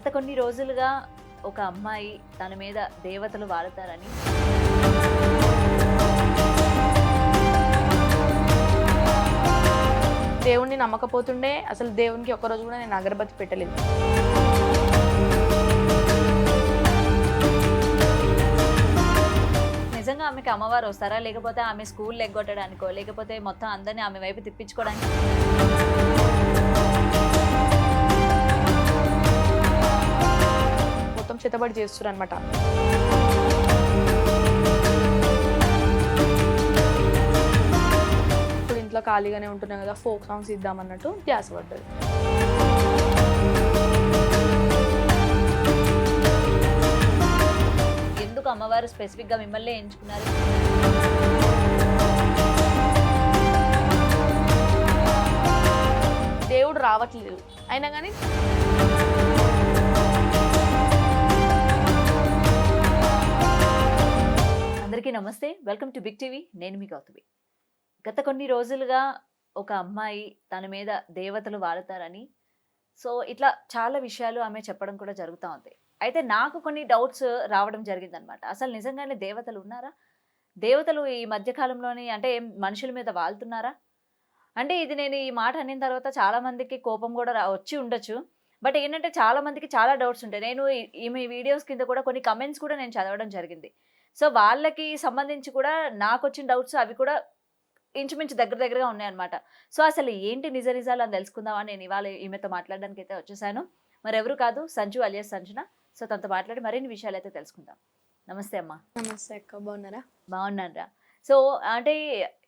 గత కొన్ని రోజులుగా ఒక అమ్మాయి తన మీద దేవతలు వాడతారని దేవుణ్ణి నమ్మకపోతుండే అసలు దేవునికి ఒక్కరోజు కూడా నేను అగరబత్తి పెట్టలేదు. నిజంగా ఆమెకి అమ్మవారు వస్తారా, లేకపోతే ఆమె స్కూల్ ఎగ్గొట్టడానికో, లేకపోతే మొత్తం అందరినీ ఆమె వైపు తిప్పించుకోవడానికి? మొత్తం చేతబడి చేస్తున్నారు అనమాట. ఇప్పుడు ఇంట్లో ఖాళీగానే ఉంటున్నాం కదా, ఫోక్ సాంగ్స్ ఇద్దామన్నట్టు ధ్యాస పడ్డది. ఎందుకు అమ్మవారు స్పెసిఫిక్ గా మిమ్మల్ని ఎంచుకున్నారు? దేవుడు రావట్లేదు అయినా కానీ అందరికీ నమస్తే, వెల్కమ్ టు బిగ్ టీవీ. నేను మీ గౌతమి. గత కొన్ని రోజులుగా ఒక అమ్మాయి తన మీద దేవతలు వాడతారని ఇట్లా చాలా విషయాలు ఆమె చెప్పడం కూడా జరుగుతూ ఉంది. అయితే నాకు కొన్ని డౌట్స్ రావడం జరిగిందనమాట. అసలు నిజంగానే దేవతలు ఉన్నారా? దేవతలు ఈ మధ్యకాలంలోని అంటే మనుషుల మీద వాళ్తున్నారా? అంటే ఇది నేను ఈ మాట అనిన తర్వాత చాలా మందికి కోపం కూడా వచ్చి ఉండొచ్చు. బట్ ఏంటంటే చాలా మందికి చాలా డౌట్స్ ఉంటాయి. నేను ఈమె వీడియోస్ కింద కూడా కొన్ని కమెంట్స్ కూడా నేను చదవడం జరిగింది. వాళ్ళకి సంబంధించి కూడా నాకు వచ్చిన డౌట్స్ అవి కూడా ఇంచుమించు దగ్గరగా ఉన్నాయన్నమాట. అసలు ఏంటి నిజాలు అని తెలుసుకుందామని నేను ఇవాళ ఈమెతో మాట్లాడడానికి అయితే వచ్చేసాను. మరెవరు కాదు, సంజు అలియాస్ సంజన. తనతో మాట్లాడి మరిన్ని విషయాలు అయితే తెలుసుకుందాం. నమస్తే అమ్మా. నమస్తే అక్క, బాగున్నారా? బాగున్నానురా. అంటే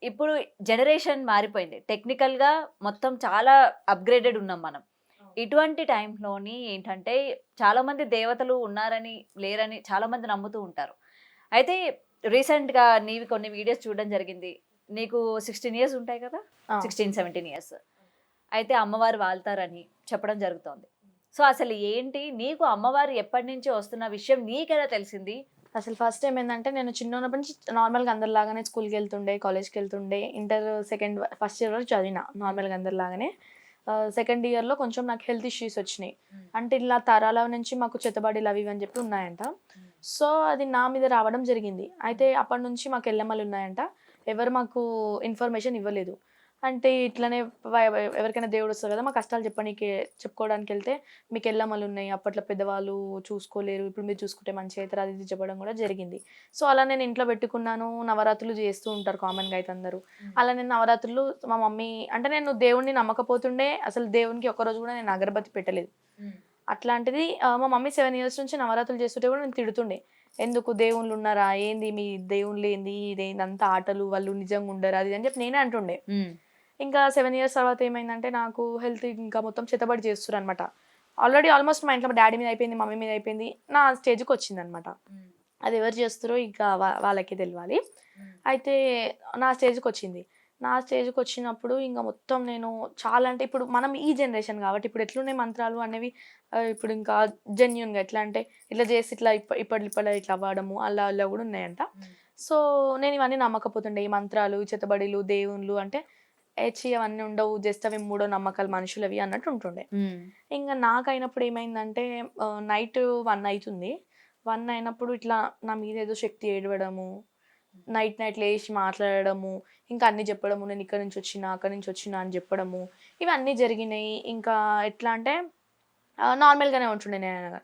ఇప్పుడు జనరేషన్ మారిపోయింది, టెక్నికల్గా మొత్తం చాలా అప్గ్రేడెడ్ ఉన్నాం మనం. ఇటువంటి టైంలోని ఏంటంటే చాలామంది దేవతలు ఉన్నారని లేరని చాలామంది నమ్ముతూ ఉంటారు. అయితే రీసెంట్గా నీవి కొన్ని వీడియోస్ చూడడం జరిగింది. నీకు 16 years ఉంటాయి కదా, 16-17 years. అయితే అమ్మవారు వాళ్తారని చెప్పడం జరుగుతోంది. అసలు ఏంటి, నీకు అమ్మవారు ఎప్పటి నుంచి వస్తున్న విషయం నీకెలా తెలిసింది? అసలు ఫస్ట్ ఏమైందంటే, నేను చిన్న ఉన్నప్పటి నుంచి నార్మల్గా అందరిలాగానే స్కూల్కి వెళ్తుండే, కాలేజ్కి వెళ్తుండే. ఇంటర్ ఫస్ట్ ఇయర్ వరకు చదివిన నార్మల్గా అందరిలాగానే. సెకండ్ ఇయర్లో కొంచెం నాకు హెల్త్ ఇష్యూస్ వచ్చినాయి. అంటే ఇలా తరాల నుంచి మాకు చేతబడిలు అవి అని చెప్పి ఉన్నాయంట. అది నా మీద రావడం జరిగింది. అయితే అప్పటి నుంచి మాకు ఎల్లమ్మలు ఉన్నాయంట. ఎవరు మాకు ఇన్ఫర్మేషన్ ఇవ్వలేదు. అంటే ఇట్లనే ఎవరికైనా దేవుడు వస్తారు కదా, మా కష్టాలు చెప్పుకోవడానికి వెళ్తే మీకు ఎల్లమ్మలు ఉన్నాయి, అప్పట్లో పెద్దవాళ్ళు చూసుకోలేరు, ఇప్పుడు మీరు చూసుకుంటే మంచిగా అవుతారు, అది ఇది చెప్పడం కూడా జరిగింది. అలా నేను ఇంట్లో పెట్టుకున్నాను. నవరాత్రులు చేస్తూ ఉంటారు కామన్గా అయితే అందరూ. అలా నేను నవరాత్రులు మా మమ్మీ అంటే నేను దేవుణ్ణి నమ్మకపోతుండే అసలు దేవునికి ఒక్కరోజు కూడా నేను అగరబత్తి పెట్టలేదు. అట్లాంటిది మా మమ్మీ 7 years నుంచి నవరాత్రులు చేస్తుంటే కూడా నేను తిడుతుండే, ఎందుకు దేవుళ్ళు ఉన్నారా, ఏంది మీ దేవుళ్ళు ఏంది, ఇదేందంతా ఆటలు, వాళ్ళు నిజంగా ఉండరు, అది అని చెప్పి నేనే అంటుండే. ఇంకా 7 years తర్వాత ఏమైందంటే, నాకు హెల్త్ ఇంకా మొత్తం చేతబడి చేస్తున్నారు అనమాట. ఆల్రెడీ ఆల్మోస్ట్ మా ఇంట్లో మా డాడీ మీద అయిపోయింది, మమ్మీ మీద అయిపోయింది, నా స్టేజ్కి వచ్చింది అనమాట. అది ఎవరు చేస్తారో ఇంకా వాళ్ళకి తెలియాలి. అయితే నా స్టేజ్కి వచ్చింది. నా స్టేజ్కి వచ్చినప్పుడు ఇంకా మొత్తం నేను చాలా అంటే, ఇప్పుడు మనం ఈ జనరేషన్ కాబట్టి ఇప్పుడు ఎట్లున్నాయి మంత్రాలు అనేవి, ఇప్పుడు ఇంకా జెన్యున్గా ఎట్లా అంటే ఇట్లా చేసి ఇట్లా ఇప్పటి ఇట్లా అవ్వడము అలా కూడా ఉన్నాయంట. నేను ఇవన్నీ నమ్మకపోతుండే, ఈ మంత్రాలు, చేతబడిలు, దేవుళ్ళు అంటే అవన్నీ ఉండవు, జస్ట్ అవి మూడో నమ్మకాలు మనుషులవి అన్నట్టు ఉంటుండే. ఇంకా నాకైనప్పుడు ఏమైందంటే, నైట్ 1 అవుతుంది. 1 అయినప్పుడు ఇట్లా నా మీద ఏదో శక్తి ఏడవడము, నైట్ లేచి మాట్లాడడము, ఇంకా అన్నీ చెప్పడము, నేను ఇక్కడ నుంచి వచ్చినా అక్కడి నుంచి వచ్చినా అని చెప్పడము, ఇవన్నీ జరిగినాయి. ఇంకా ఎట్లా అంటే నార్మల్గానే ఉంటుండే నేను.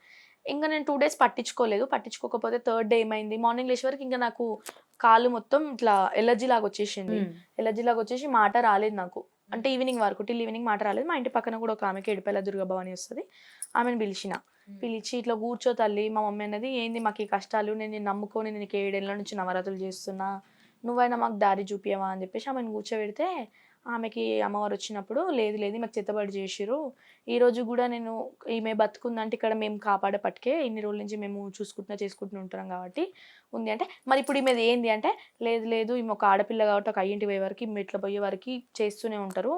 ఇంకా నేను 2 days పట్టించుకోకపోతే థర్డ్ డే ఏమైంది, మార్నింగ్ లేచే వరకు ఇంకా నాకు కాలు మొత్తం ఇట్లా ఎలర్జీ లాగా వచ్చేసింది. ఎలర్జీ లాగా వచ్చేసి మాట రాలేదు నాకు. అంటే ఈవినింగ్ వరకు, టిల్ ఈవినింగ్ మాట రాలేదు. మా ఇంటి పక్కన కూడా ఒక ఆమెకి ఎడిపల్ల దుర్గభవాని వస్తుంది, ఆమెను పిలిచి ఇట్లా కూర్చో తల్లి, మా మమ్మీ అన్నది, ఏంది మాకు ఈ కష్టాలు, నేను నమ్ముకొని నేను 7 ఏళ్ళ నుంచి నవరాత్రులు చేస్తున్నా, నువ్వైనా మాకు దారి చూపియవా అని చెప్పేసి ఆమెను కూర్చోబెడితే, ఆమెకి అమ్మవారు వచ్చినప్పుడు, లేదు మాకు చేతబడి చేసిరు, ఈరోజు కూడా నేను ఈమె బతుకుందంటే ఇక్కడ మేము కాపాడే పట్టుకే ఇన్ని రోజుల నుంచి మేము చేసుకుంటూ ఉంటున్నాం కాబట్టి ఉంది అంటే, మరి ఇప్పుడు ఈమెది ఏంది అంటే, లేదు ఈమె ఒక ఆడపిల్ల కాబట్టి ఒక అయ్యింటి పోయే వరకు మెట్ల పోయే వరకు చేస్తూనే ఉంటారు,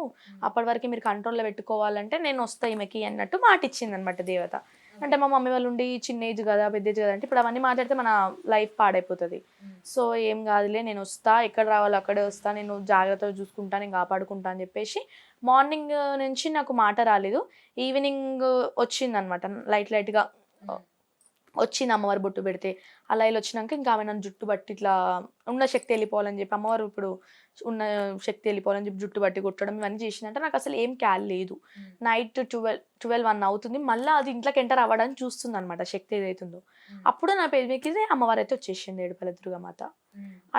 అప్పటి వరకు మీరు కంట్రోల్లో పెట్టుకోవాలంటే నేను వస్తా ఈమెకి అన్నట్టు మాట ఇచ్చింది అనమాట దేవత. అంటే మా మమ్మీ వాళ్ళు ఉండి చిన్న ఏజ్ కదా పెద్ద ఏజ్ కదా అంటే ఇప్పుడు అవన్నీ మాట్లాడితే మన లైఫ్ పాడైపోతుంది. సో ఏం కాదులే, నేను వస్తా, ఎక్కడ రావాలో అక్కడే వస్తా, నేను జాగ్రత్తగా చూసుకుంటా, నేను కాపాడుకుంటా అని చెప్పేసి మార్నింగ్ నుంచి నాకు మాట రాలేదు. ఈవినింగ్ వచ్చిందనమాట, లైట్గా వచ్చింది అమ్మవారు బొట్టు పెడితే. అలా ఇలా వచ్చినాక ఇంకా ఆమె నన్ను జుట్టు బట్టి ఇట్లా ఉన్న శక్తి వెళ్ళిపోవాలని చెప్పి, అమ్మవారు ఇప్పుడు ఉన్న శక్తి వెళ్ళిపోవాలని చెప్పి జుట్టు బట్టి కొట్టడం ఇవన్నీ చేసిందంటే నాకు అసలు ఏం క్యాల్ లేదు. నైట్ 12-1 అవుతుంది, మళ్ళీ అది ఇంట్లోకి ఎంటర్ అవ్వడానికి చూస్తుంది అనమాట శక్తి ఏదైతుందో. అప్పుడు నా పెళ్ళికి అమ్మవారు అయితే వచ్చేసింది, ఏడుపాయల దుర్గమాత.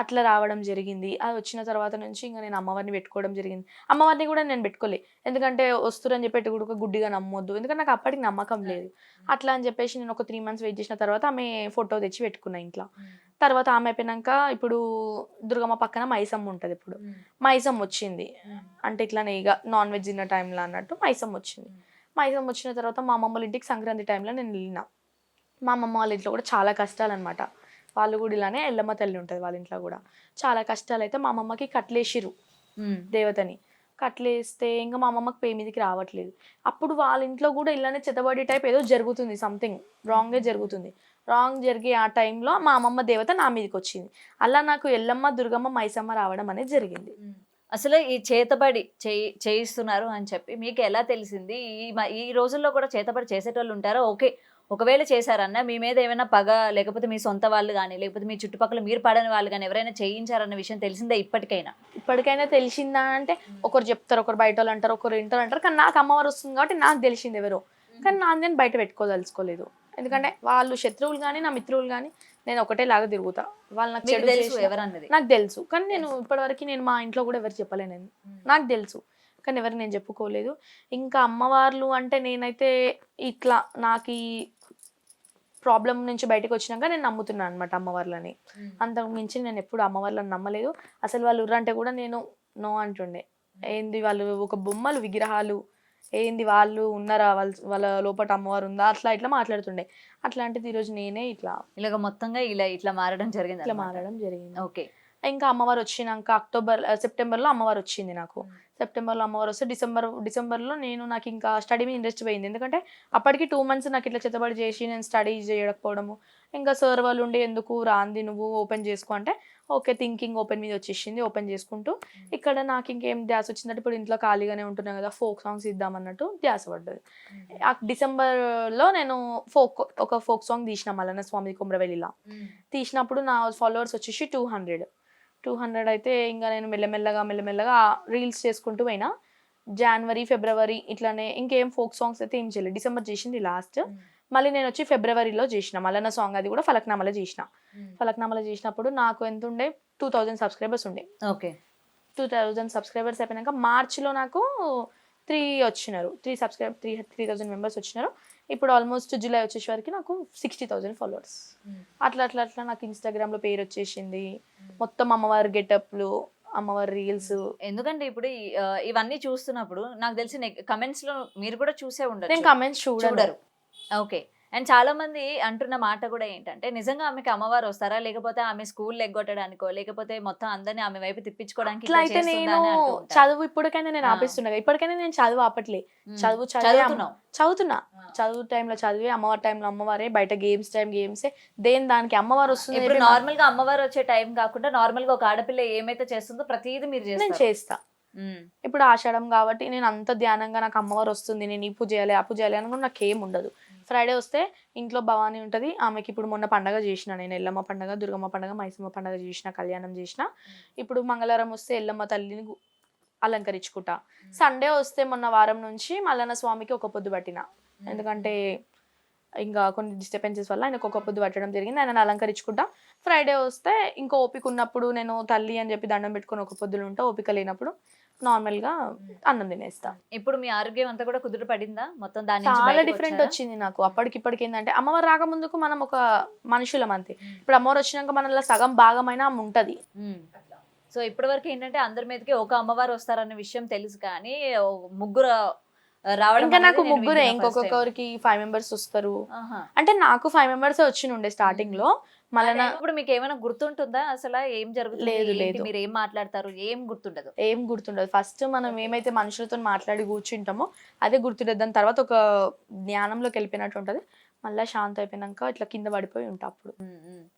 అట్లా రావడం జరిగింది. అది వచ్చిన తర్వాత నుంచి ఇంకా నేను అమ్మవారిని పెట్టుకోవడం జరిగింది. అమ్మవారిని కూడా నేను పెట్టుకోలే, ఎందుకంటే వస్తురని చెప్పి కూడా గుడ్డిగా నమ్మొద్దు, ఎందుకంటే నాకు అప్పటికి నమ్మకం లేదు. అట్లా అని చెప్పేసి నేను ఒక 3 months వెయిట్ చేసిన తర్వాత ఆమె ఫోటో తెచ్చి పెట్టుకున్నా ఇంట్లో. తర్వాత ఆమె అయిపోయినాక ఇప్పుడు దుర్గమ్మ పక్కన మైసమ్మ ఉంటుంది. ఇప్పుడు మైసమ్మ వచ్చింది అంటే ఇట్లానే ఇక నాన్ వెజ్ తిన్న టైంలో అన్నట్టు మైసమ్మ వచ్చింది. మైసమ్మ వచ్చిన తర్వాత మా అమ్మమ్మ వాళ్ళ ఇంటికి సంక్రాంతి టైంలో నేను వెళ్ళిన. మా అమ్మమ్మ వాళ్ళ ఇంట్లో కూడా చాలా కష్టాలు అనమాట. వాళ్ళు కూడా ఇలానే ఎల్లమ్మ తల్లి ఉంటుంది వాళ్ళ ఇంట్లో కూడా చాలా కష్టాలు. అయితే మా అమ్మమ్మకి కట్లేసిరు దేవతని. కట్లేస్తే ఇంకా మా అమ్మమ్మకి పే మీదకి రావట్లేదు. అప్పుడు వాళ్ళ ఇంట్లో కూడా ఇలానే చెత్తబడి టైప్ ఏదో జరుగుతుంది, సంథింగ్ రాంగే జరుగుతుంది. రాంగ్ జరిగే ఆ టైంలో మా అమ్మమ్మ దేవత నా మీదకి వచ్చింది. అలా నాకు ఎల్లమ్మ దుర్గమ్మ మైసమ్మ రావడం అనేది జరిగింది. అసలు ఈ చేతబడి చేయిస్తున్నారు అని చెప్పి మీకు ఎలా తెలిసింది? ఈ రోజుల్లో కూడా చేతబడి చేసేటోళ్ళు ఉంటారా? ఓకే, ఒకవేళ చేశారన్న మీ మీద ఏమైనా పగ, లేకపోతే మీ సొంత వాళ్ళు కానీ, లేకపోతే మీ చుట్టుపక్కల మీరు పడని వాళ్ళు కానీ ఎవరైనా చేయించారన్న విషయం తెలిసిందా ఇప్పటికైనా? తెలిసిందా అంటే ఒకరు చెప్తారు, ఒకరు బయట వాళ్ళు అంటారు, ఒకరు ఇంటర్ అంటారు. కానీ నాకు అమ్మవారు వస్తుంది కాబట్టి నాకు తెలిసింది ఎవరో. కానీ నేను బయట పెట్టుకోదలుచుకోలేదు, ఎందుకంటే వాళ్ళు శత్రువులు కానీ నా మిత్రువులు కానీ నేను ఒకటే లాగా తిరుగుతా. వాళ్ళు నాకు చెడు ఎవరన్నది నాకు తెలుసు, కానీ నేను ఇప్పటివరకు నేను మా ఇంట్లో కూడా ఎవరు చెప్పలే. నేను నాకు తెలుసు కానీ ఎవరికి నేను చెప్పుకోలేదు. ఇంకా అమ్మవార్లు అంటే నేనైతే ఇట్లా నాకు ఈ ప్రాబ్లం నుంచి బయటకు వచ్చినాక నేను నమ్ముతున్నాను అనమాట అమ్మవార్లని. అంతకు మించి నేను ఎప్పుడు అమ్మవార్లను నమ్మలేదు. అసలు వాళ్ళు ఉర్రంటే కూడా నేను నో అంటుండే. ఏంది వాళ్ళు ఒక బొమ్మలు విగ్రహాలు, ఏంది వాళ్ళు ఉన్నారా, వాళ్ళ లోపల అమ్మవారు ఉందా, అట్లా ఇట్లా మాట్లాడుతుండే. అట్లాంటిది ఈరోజు నేనే ఇలాగ మొత్తంగా ఇట్లా మారడం జరిగింది. ఓకే. ఇంకా అమ్మవారు వచ్చినాక సెప్టెంబర్లో అమ్మవారు వచ్చింది నాకు. సెప్టెంబర్లో అమ్మవారు వస్తే డిసెంబర్లో నాకు ఇంకా స్టడీ మీద ఇంట్రెస్ట్ పోయింది. ఎందుకంటే అప్పటికి 2 months నాకు ఇట్లా చెత్తబడి చేసి నేను స్టడీ చేయకపోవడము. ఇంకా సార్ వాళ్ళు ఉండి ఎందుకు రాంది నువ్వు ఓపెన్ చేసుకో అంటే ఓకే థింకింగ్ ఓపెన్ మీద వచ్చేసింది. ఓపెన్ చేసుకుంటూ ఇక్కడ నాకు ఇంకేం ధ్యాస వచ్చిందంటే ఇప్పుడు ఇంట్లో ఖాళీగానే ఉంటున్నాను కదా, ఫోక్ సాంగ్స్ ఇద్దామన్నట్టు ధ్యాస పడ్డది. డిసెంబర్లో నేను ఒక ఫోక్ సాంగ్ తీసిన మల్లన్న స్వామి కుమ్రవెల్లిలా. తీసినప్పుడు నా ఫాలోవర్స్ వచ్చేసి 200 అయితే ఇంకా నేను మెల్లమెల్లగా రీల్స్ చేసుకుంటూ పోయినా. జనవరి ఫిబ్రవరి ఇట్లానే ఇంకేం ఫోక్ సాంగ్స్ అయితే ఏం చేయలేదు. డిసెంబర్ చేసింది లాస్ట్. మళ్ళీ నేను వచ్చి ఫిబ్రవరిలో చేసిన మల్లన్న సాంగ్, అది కూడా ఫలక్నామాలో చేసిన. ఫలక్నామాలో చేసినప్పుడు నాకు ఎంత ఉండే 2000 సబ్స్క్రైబర్స్ ఉండే. ఓకే, 2000 సబ్స్క్రైబర్స్ అయిపోయినాక మార్చిలో నాకు 3,000 మెంబర్స్ వచ్చినారు. ఇప్పుడు ఆల్మోస్ట్ జూలై వచ్చేసరికి నాకు 60,000 ఫాలోవర్స్. అట్లా నాకు ఇన్స్టాగ్రామ్లో పేరు వచ్చేసింది. మొత్తం అమ్మవారి గెటప్లు, అమ్మవారి రీల్స్. ఎందుకంటే ఇప్పుడు ఇవన్నీ చూస్తున్నప్పుడు నాకు తెలిసి కమెంట్స్ లో మీరు కూడా చూసే ఉండరు. నేను కమెంట్స్ చూడరు. ఓకే, అండ్ చాలా మంది అంటున్న మాట కూడా ఏంటంటే నిజంగా ఆమెకి అమ్మవారు వస్తారా, లేకపోతే ఆమె స్కూల్ ఎగ్గొట్టడానికో, లేకపోతే మొత్తం అందరినీ ఆమె వైపు తిప్పించుకోవడానికి? అయితే నేను చదువు ఇప్పటికైనా నేను ఆపిస్తున్నా, ఇప్పటికైనా నేను చదువు ఆపట్లే. చదువుతున్నా. చదువు టైంలో చదివే, అమ్మవారి టైంలో అమ్మవారే, బయట గేమ్స్ గేమ్సే. దేని దానికి అమ్మవారు వస్తుంది. ఇప్పుడు నార్మల్ గా అమ్మవారు వచ్చే టైం కాకుండా నార్మల్ గా ఒక ఆడపిల్ల ఏమైతే చేస్తుందో ప్రతిదీ మీరు చేస్తా. ఇప్పుడు ఆషాఢం కాబట్టి నేను అంత ధ్యానంగా నాకు అమ్మవారు వస్తుంది, నేను ఈ పూజ చేయాలి ఆ పూజ చేయాలి అని కూడా నాకు ఏం ఉండదు. ఫ్రైడే వస్తే ఇంట్లో భవానీ ఉంటుంది, ఆమెకి ఇప్పుడు మొన్న పండగ చేసిన నేను, ఎల్లమ్మ పండగ, దుర్గమ్మ పండగ, మైసమ్మ పండగ చేసిన, కళ్యాణం చేసిన. ఇప్పుడు మంగళవారం వస్తే ఎల్లమ్మ తల్లిని అలంకరించుకుంటా. సండే వస్తే మొన్న వారం నుంచి మల్లన్న స్వామికి ఒక పొద్దు పట్టిన, ఎందుకంటే ఇంకా కొన్ని డిస్టర్బెన్సెస్ వల్ల ఆయనకు ఒక పొద్దు పట్టడం జరిగింది. ఆయన అలంకరించుకుంటా. ఫ్రైడే వస్తే ఇంకా ఓపిక ఉన్నప్పుడు నేను తల్లి అని చెప్పి దండం పెట్టుకుని ఒక పొద్దులు ఉంటా, ఓపిక లేనప్పుడు నార్మల్ గా అన్నం తినేస్తా. ఇప్పుడు మీ ఆరోగ్యం అంతా కూడా కుదురు పడిందా మొత్తం? చాలా డిఫరెంట్ వచ్చింది నాకు అప్పటికి. ఏంటంటే అమ్మవారు రాకముందుకు మనం ఒక మనుషులం అంతే, ఇప్పుడు అమ్మవారు వచ్చినాక మనలో సగం భాగమైన ఆమె ఉంటది. సో ఇప్పటి వరకు ఏంటంటే అందరి మీదకి ఒక అమ్మవారు వస్తారన్న విషయం తెలుసు, కానీ ముగ్గురు రావడం. ఇంకా నాకు ముగ్గురే, ఇంకొకరికి 5 members వస్తారు. అంటే నాకు 5 members వచ్చినుండే స్టార్టింగ్ లో. మళ్ళీ ఇప్పుడు మీకు ఏమైనా గుర్తుంటుందా అసలు ఏం జరుగుతుంది? లేదు, మీరు ఏం మాట్లాడతారు ఏం గుర్తుండదు. ఫస్ట్ మనం ఏమైతే మనుషులతో మాట్లాడి కూర్చుంటామో అదే గుర్తుండదు. దాని తర్వాత ఒక జ్ఞానంలోకి వెళ్ళిపోయినట్టు ఉంటది. మళ్ళీ శాంతి అయిపోయినాక ఇట్లా కింద పడిపోయి ఉంటా అప్పుడు.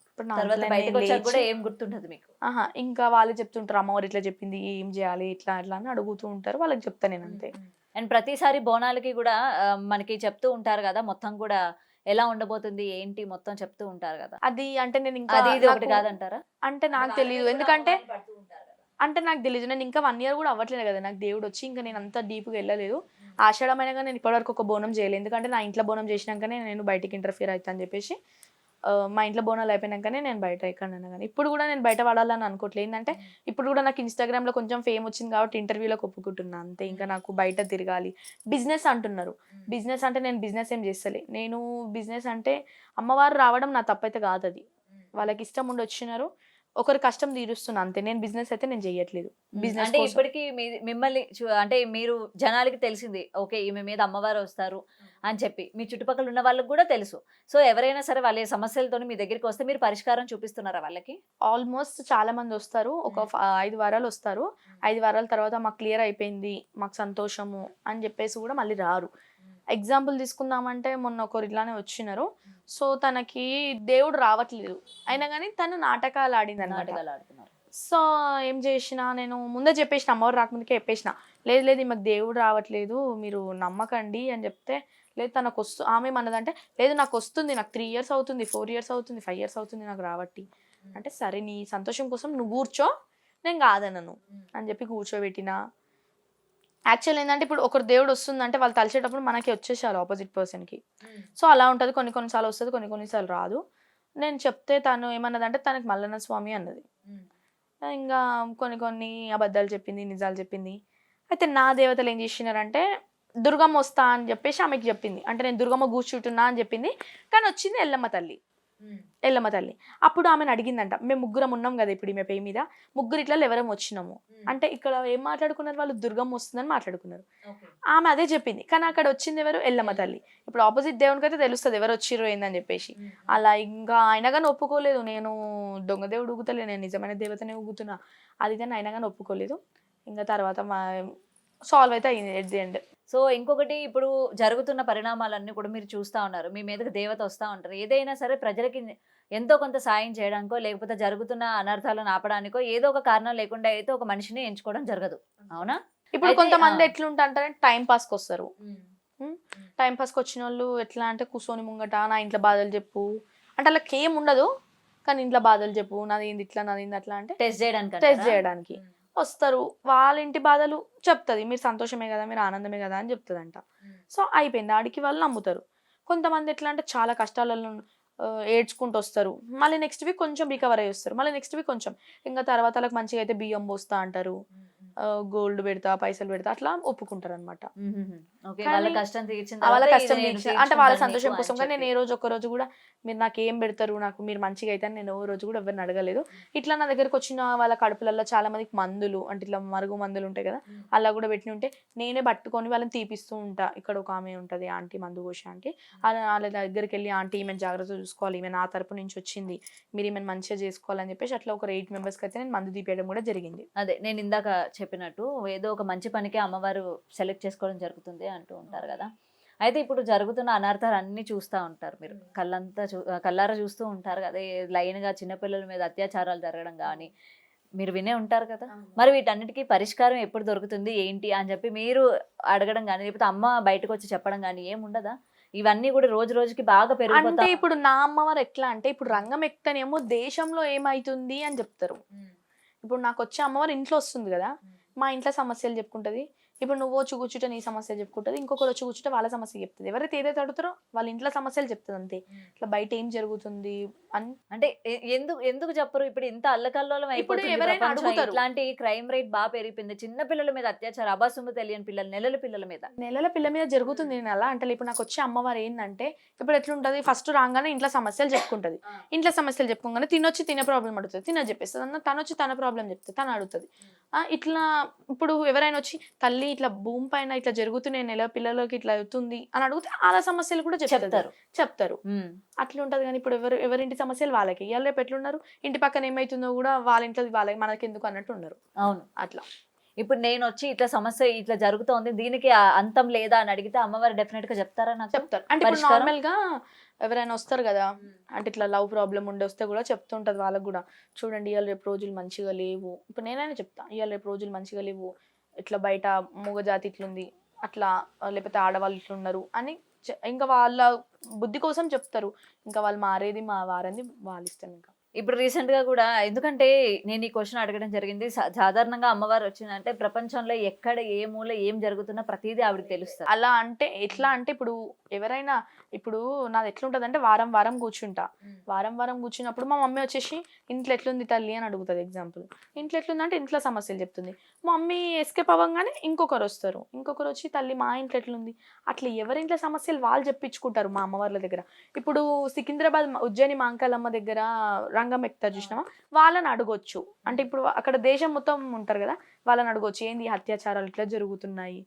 ఇప్పుడు నా తర్వాత అంతలో బయటకు నేను వచ్చాక కూడా లేచి ఏం గుర్తుండదు మీకు. ఆహా! ఇంకా వాళ్ళే చెప్తుంటారు. అమ్మవారు ఇట్లా చెప్పింది, ఏం చేయాలి ఇట్లా అట్లా అని అడుగుతూ ఉంటారు. వాళ్ళకి చెప్తా నేను అంతే. అండ్ ప్రతిసారి బోనాలకి కూడా మనకి చెప్తూ ఉంటారు కదా, మొత్తం కూడా ఎలా ఉండబోతుంది ఏంటి మొత్తం చెప్తూ ఉంటారు కదా. అది అంటే నేను ఇంకా అది ఇది ఒకటి నాకు కాదంటారా? అంటే నాకు తెలీదు. ఎందుకంటే అంటే నాకు తెలీదు. నేను ఇంకా 1 ఇయర్ కూడా అవ్వట్లేదు కదా నాకు దేవుడొచ్చి. ఇంకా నేను అంత డీప్‌గా ఎళ్ళలేదు. ఆషాఢమైనా గాని నేను ఇప్పటివరకు ఒక బోనం చేయలే. ఎందుకంటే నా ఇంట్లో బోనం చేసినాకనే నేను బయటికి ఇంటర్ఫియర్ అయితా అని చెప్పేసి మా ఇంట్లో బోనాలు అయిపోయినాకనే నేను బయట ఎక్కడైనా గాని. ఇప్పుడు కూడా నేను బయట పడాలని అనుకోవట్లేదు. ఏందంటే ఇప్పుడు కూడా నాకు ఇన్‌స్టాగ్రామ్‌లో కొంచెం ఫేమ్ వచ్చింది కాబట్టి ఇంటర్వ్యూ‌లకు ఒప్పుకుంటున్నా అంతే. ఇంకా నాకు బయట తిరగాలి. బిజినెస్ అంటున్నారు. బిజినెస్ అంటే నేను బిజినెస్ ఏం చేస్తలే. నేను బిజినెస్ అంటే అమ్మవారు రావడం నా తప్పైతే కాదది. వాళ్ళకి ఇష్టం ఉండి వచ్చినారు. ఒకరి కష్టం తీరుస్తున్నా అంతే. నేను బిజినెస్ అయితే నేను చెయ్యట్లేదు. బిజినెస్ అంటే కోసం. ఇప్పటికి మిమ్మల్ని అంటే మీరు జనాలకి తెలిసింది ఓకే ఈమె మీద అమ్మవారు వస్తారు అని చెప్పి మీ చుట్టుపక్కల ఉన్న వాళ్ళకి కూడా తెలుసు. సో ఎవరైనా సరే వాళ్ళ సమస్యలతో మీ దగ్గరికి వస్తే మీరు పరిష్కారం చూపిస్తున్నారా వాళ్ళకి? ఆల్మోస్ట్ చాలా మంది వస్తారు. ఒక 5 వారాలు వస్తారు. 5 వారాల తర్వాత మాకు క్లియర్ అయిపోయింది. మాకు సంతోషము అని చెప్పేసి కూడా మళ్ళీ రారు. ఎగ్జాంపుల్ తీసుకుందామంటే మొన్న ఒకరు ఇట్లానే వచ్చినారు. సో తనకి దేవుడు రావట్లేదు. అయినా గాని తను నాటకాలు ఆడిందనమాట. నాటకాలు ఆడుతున్నారు. సో ఏం చేసినా నేను ముందే చెప్పేసిన అమ్మవారు రాకముందుకే చెప్పేసిన. లేదు లేదు ఈమెకు దేవుడు రావట్లేదు. మీరు నమ్మకండి అని చెప్తే లేదు తనకు ఆమె ఏమన్నదంటే లేదు నాకు వస్తుంది. నాకు 3 ఇయర్స్ అవుతుంది, 4 ఇయర్స్ అవుతుంది, 5 ఇయర్స్ అవుతుంది నాకు రావట్టి. అంటే సరే నీ సంతోషం కోసం నువ్వు కూర్చో. నేను కాదనను అని చెప్పి కూర్చోబెట్టినా. యాక్చువల్ ఏంటంటే ఇప్పుడు ఒకరు దేవుడు వస్తుందంటే వాళ్ళు తలిచేటప్పుడు మనకి వచ్చేసారు ఆపోజిట్ పర్సన్‌కి. సో అలా ఉంటది. కొన్ని కొన్ని సార్లు వస్తది. కొన్ని కొన్ని సార్లు రాదు. నేను చెప్తే తను ఏమన్నదంటే తనకి మల్లన్న స్వామి అన్నది. ఇంగా కొన్ని కొన్ని అబద్ధాలు చెప్పింది. నిజాలు చెప్పింది. అయితే నా దేవతలు ఏం చేసినారంటే దుర్గమ్మ వస్తా అని చెప్పేసి ఆమెకి చెప్పింది. అంటే నేను దుర్గమ్మ కూర్చుంటున్నా అని చెప్పింది. కానీ వచ్చింది ఎల్లమ్మ తల్లి. ఎల్లమ్మ తల్లి. అప్పుడు ఆమెను అడిగిందంట. మేము ముగ్గురం ఉన్నాం కదా ఇప్పుడు ఈమె పేరు మీద. ముగ్గురు ఇట్లా ఎవరం వచ్చినాము. అంటే ఇక్కడ ఏం మాట్లాడుకున్నారు వాళ్ళు దుర్గమ్మ వస్తుందని మాట్లాడుకున్నారు. ఆమె అదే చెప్పింది. కానీ అక్కడ వచ్చింది ఎవరు? ఎల్లమ్మ తల్లి. ఇప్పుడు ఆపోజిట్ దేవునికైతే తెలుస్తది ఎవరు వచ్చిర్రు ఏందని చెప్పేసి. అలా ఇంకా అయినా గాని ఒప్పుకోలేదు. నేను దొంగ దేవుడు ఊగుతలే. నేను నిజమైన దేవతనే ఊగుతున్నా. అది ఇది అని అయినా గాని ఒప్పుకోలేదు. ఇంక తర్వాత సాల్వ్ అయితే అయింది ఎట్ ది ఎండ్. సో ఇంకొకటి ఇప్పుడు జరుగుతున్న పరిణామాలన్నీ కూడా మీరు చూస్తా ఉన్నారు. మీ మీదకి దేవత వస్తా ఉంటారు. ఏదైనా సరే ప్రజలకి ఎంతో కొంత సాయం చేయడానికో, లేకపోతే జరుగుతున్న అనర్థాలను ఆపడానికో ఏదో ఒక కారణం లేకుండా అయితే ఒక మనిషిని ఎంచుకోవడం జరగదు. అవునా? ఇప్పుడు అయితే కొంతమంది ఎట్లుంటారంటే టైం పాస్‌కి వస్తారు. టైం పాస్‌కి వచ్చినోళ్ళు ఎట్లా అంటే కూర్చొని ముంగట నా ఇంట్లో బాధలు చెప్పు. అంటే ఆళ్ళకేం ఉండదు. కానీ ఇంట్లో బాధలు చెప్పు. నాదేంది ఇట్లా, నాదేంది అట్లా అంటే టెస్ట్ చేయడానికి టెస్ట్ చేయడానికి వస్తారు. వాళ్ళ ఇంటి బాధలు చెప్తది. మీరు సంతోషమే కదా, మీరు ఆనందమే కదా అని చెప్తదంట. సో అయిపోయింది. ఆడికి వాళ్ళు నమ్ముతారు. కొంతమంది ఎట్లా అంటే చాలా కష్టాలలో ఏడ్చుకుంటూ వస్తారు. మళ్ళీ నెక్స్ట్ వీక్ కొంచెం రికవర్ అయ్యి వస్తారు. మళ్ళీ నెక్స్ట్ వీక్ కొంచెం. ఇంక తర్వాత వాళ్ళకి మంచిగా అయితే బియ్యం పోస్తా అంటారు. గోల్డ్ పెడతా, పైసలు పెడతా అట్లా ఒప్పుకుంటారనమాట. ఓకే. కానీ వాళ్ళ కష్టం తీర్చిన వాళ్ళ తర్వాత కష్టం ఇది నేను తీర్చి అంటే వాళ్ళ తీర్చుకుంటాను సంతోషం నీకు కోసం. అని కానీ నేను చెప్పి. ఏ రోజు ఒక్క రోజు కూడా మీరు నాకేం పెడతారు, నాకు మీరు మంచిగా అయితే నేను ఓ రోజు కూడా ఎవరిని అడగలేదు. ఇట్లా నా దగ్గరకు వచ్చిన వాళ్ళ కడుపులలో చాలా మందికి మందులు అంటే ఇట్లా మరుగు మందులు ఉంటాయి కదా, అలా కూడా పెట్టి ఉంటే నేనే పట్టుకొని వాళ్ళని తీపిస్తూ ఉంటా. ఇక్కడ ఒక ఆమె ఉంటుంది ఆంటీ, మందు కోసే ఆంటీ. అలా వాళ్ళ దగ్గరికి వెళ్ళి ఆంటీ ఈమెను జాగ్రత్తగా చూసుకోవాలి, ఈమె నా తరపు నుంచి వచ్చింది, మీరు ఈమెను మంచిగా చేసుకోవాలని చెప్పేసి అట్లా ఒక 8 మెంబర్స్కి అయితే నేను మందు తీపియడం కూడా జరిగింది. అదే నేను ఇందాక చెప్పినట్టు ఏదో ఒక మంచి పనికి అమ్మవారు సెలెక్ట్ చేసుకోవడం జరుగుతుంది అంటూ ఉంటారు కదా. అయితే ఇప్పుడు జరుగుతున్న అనర్థాలు అన్ని చూస్తూ ఉంటారు మీరు. కళ్ళారా చూస్తూ ఉంటారు కదా. లైన్గా చిన్నపిల్లల మీద అత్యాచారాలు జరగడం కానీ మీరు వినే ఉంటారు కదా. మరి వీటన్నిటికీ పరిష్కారం ఎప్పుడు దొరుకుతుంది ఏంటి అని చెప్పి మీరు అడగడం కానీ, లేకపోతే అమ్మ బయటకు వచ్చి చెప్పడం కానీ ఏముండదా? ఇవన్నీ కూడా రోజు రోజుకి బాగా అంటే పెరిగిపోతా. ఇప్పుడు నా అమ్మవారు ఎట్లా అంటే ఇప్పుడు రంగం ఎక్కనేమో దేశంలో ఏమైతుంది అని చెప్తారు. ఇప్పుడు నాకు వచ్చే అమ్మవారు ఇంట్లో వస్తుంది కదా, మా ఇంట్లో సమస్యలు చెప్పుకుంటది. ఇప్పుడు నువ్వు వచ్చి కూర్చుంటే నీ సమస్యలు చెప్పుకుంటది, ఇంకొకరు వచ్చి కూర్చుంటే వాళ్ళ సమస్య చెప్తుంది. ఎవరైతే ఏదైతే అడుగుతారో వాళ్ళ ఇంట్లో సమస్యలు చెప్తుంది అంతే. ఇట్లా బయట ఏం జరుగుతుంది అంటే ఎందుకు ఎందుకు చెప్పరు? ఇప్పుడు ఇంత అల్లకల్లోలం ఇప్పుడు అయిపోతుంది ఎవరైనా ప్రపంచం. అడుగుతారు. ఇట్లాంటి క్రైమ్ రేట్ బాగా పెరిగిపోయింది. చిన్న పిల్లల మీద అత్యాచారం, అబాసుము తెలియని పిల్లలు, నెలల పిల్లల మీద. నెలల పిల్ల మీద జరుగుతుంది. నేను అలా అంటే ఇప్పుడు నాకు వచ్చే అమ్మవారు ఏంటంటే ఇప్పుడు ఎట్లుంటది, ఫస్ట్ రాగానే ఇంట్లో సమస్యలు చెప్పుకుంటది. ఇంట్లో సమస్యలు చెప్పుకోగానే తినొచ్చి తినే ప్రాబ్లం అడుగుతుంది, తినని చెప్పేస్తుంది. అన్న తను వచ్చి తన ప్రాబ్లం చెప్తుంది, తను అడుగుతుంది. ఇట్లా ఇప్పుడు ఎవరైనా వచ్చి తల్లి ఇట్లా భూమి పైన ఇట్లా జరుగుతున్నాయి, నెల పిల్లలకి ఇట్లా అవుతుంది అని అడిగితే వాళ్ళ సమస్యలు కూడా చెప్తారు. అట్లా ఉంటది. కానీ ఇప్పుడు ఎవరింటి సమస్యలు వాళ్ళకి, ఇవాళ రేపు ఎట్లున్నారు, ఇంటి పక్కన ఏమైతుందో కూడా వాళ్ళ ఇంట్లో వాళ్ళకి మనకి ఎందుకు అన్నట్టు ఉన్నారు. అవును. అట్లా ఇప్పుడు నేను వచ్చి ఇట్లా సమస్య ఇట్లా జరుగుతోంది, దీనికి అంతం లేదా అని అడిగితే అమ్మవారు డెఫినెట్ గా చెప్తారా నాకు? చెప్తారు. అంటే ఇప్పుడు పరిష్కారం? నార్మల్ గా ఎవరైనా వస్తారు కదా, అంటే ఇట్లా లవ్ ప్రాబ్లం ఉండి వస్తే కూడా చెప్తుంటది వాళ్ళకి కూడా, చూడండి ఇవాళ రేపు రోజులు మంచిగా లేవు. ఇప్పుడు నేనైనా చెప్తా, ఇవాళ రేపు రోజులు మంచిగా లేవు, ఇట్లా బయట మూగజాతి ఇట్లుంది అట్లా, లేకపోతే ఆడవాళ్ళు ఇట్లున్నారు అని ఇంకా వాళ్ళ బుద్ధి కోసం చెప్తారు. ఇంకా వాళ్ళు మారేది మా వారంది వాళ్ళ ఇష్టం. ఇంకా ఇప్పుడు రీసెంట్ గా కూడా, ఎందుకంటే నేను ఈ క్వశ్చన్ అడగడం జరిగింది, సాధారణంగా అమ్మవారు వచ్చిందంటే ప్రపంచంలో ఎక్కడ ఏ మూల ఏం జరుగుతున్నా ప్రతిదీ ఆవిడకి తెలుస్తుంది. అలా అంటే ఎట్లా అంటే ఇప్పుడు ఎవరైనా, ఇప్పుడు నాది ఎట్లుంటది అంటే వారం వారం కూర్చుంటా, వారం వారం కూర్చున్నప్పుడు మా మమ్మీ వచ్చేసి ఇంట్లో ఎట్లుంది తల్లి అని అడుగుతుంది. ఎగ్జాంపుల్, ఇంట్లో ఎట్లుంది అంటే ఇంట్లో సమస్యలు చెప్తుంది. మా మమ్మీ ఎస్కేప్ అవ్వగానే ఇంకొకరు వస్తారు, ఇంకొకరు వచ్చి తల్లి మా ఇంట్లో ఎట్లుంది, అట్లా ఎవరింట్లో సమస్యలు వాళ్ళు చెప్పించుకుంటారు మా అమ్మవార్ల దగ్గర. ఇప్పుడు సికింద్రాబాద్ ఉజ్జయిని మాంకాలమ్మ దగ్గర రంగం ఎక్కుతారు చూసినావా, వాళ్ళని అడగొచ్చు. అంటే ఇప్పుడు అక్కడ దేశం మొత్తం ఉంటారు కదా, వాళ్ళని అడగొచ్చు ఏంది అత్యాచారాలు ఇట్లా జరుగుతున్నాయి,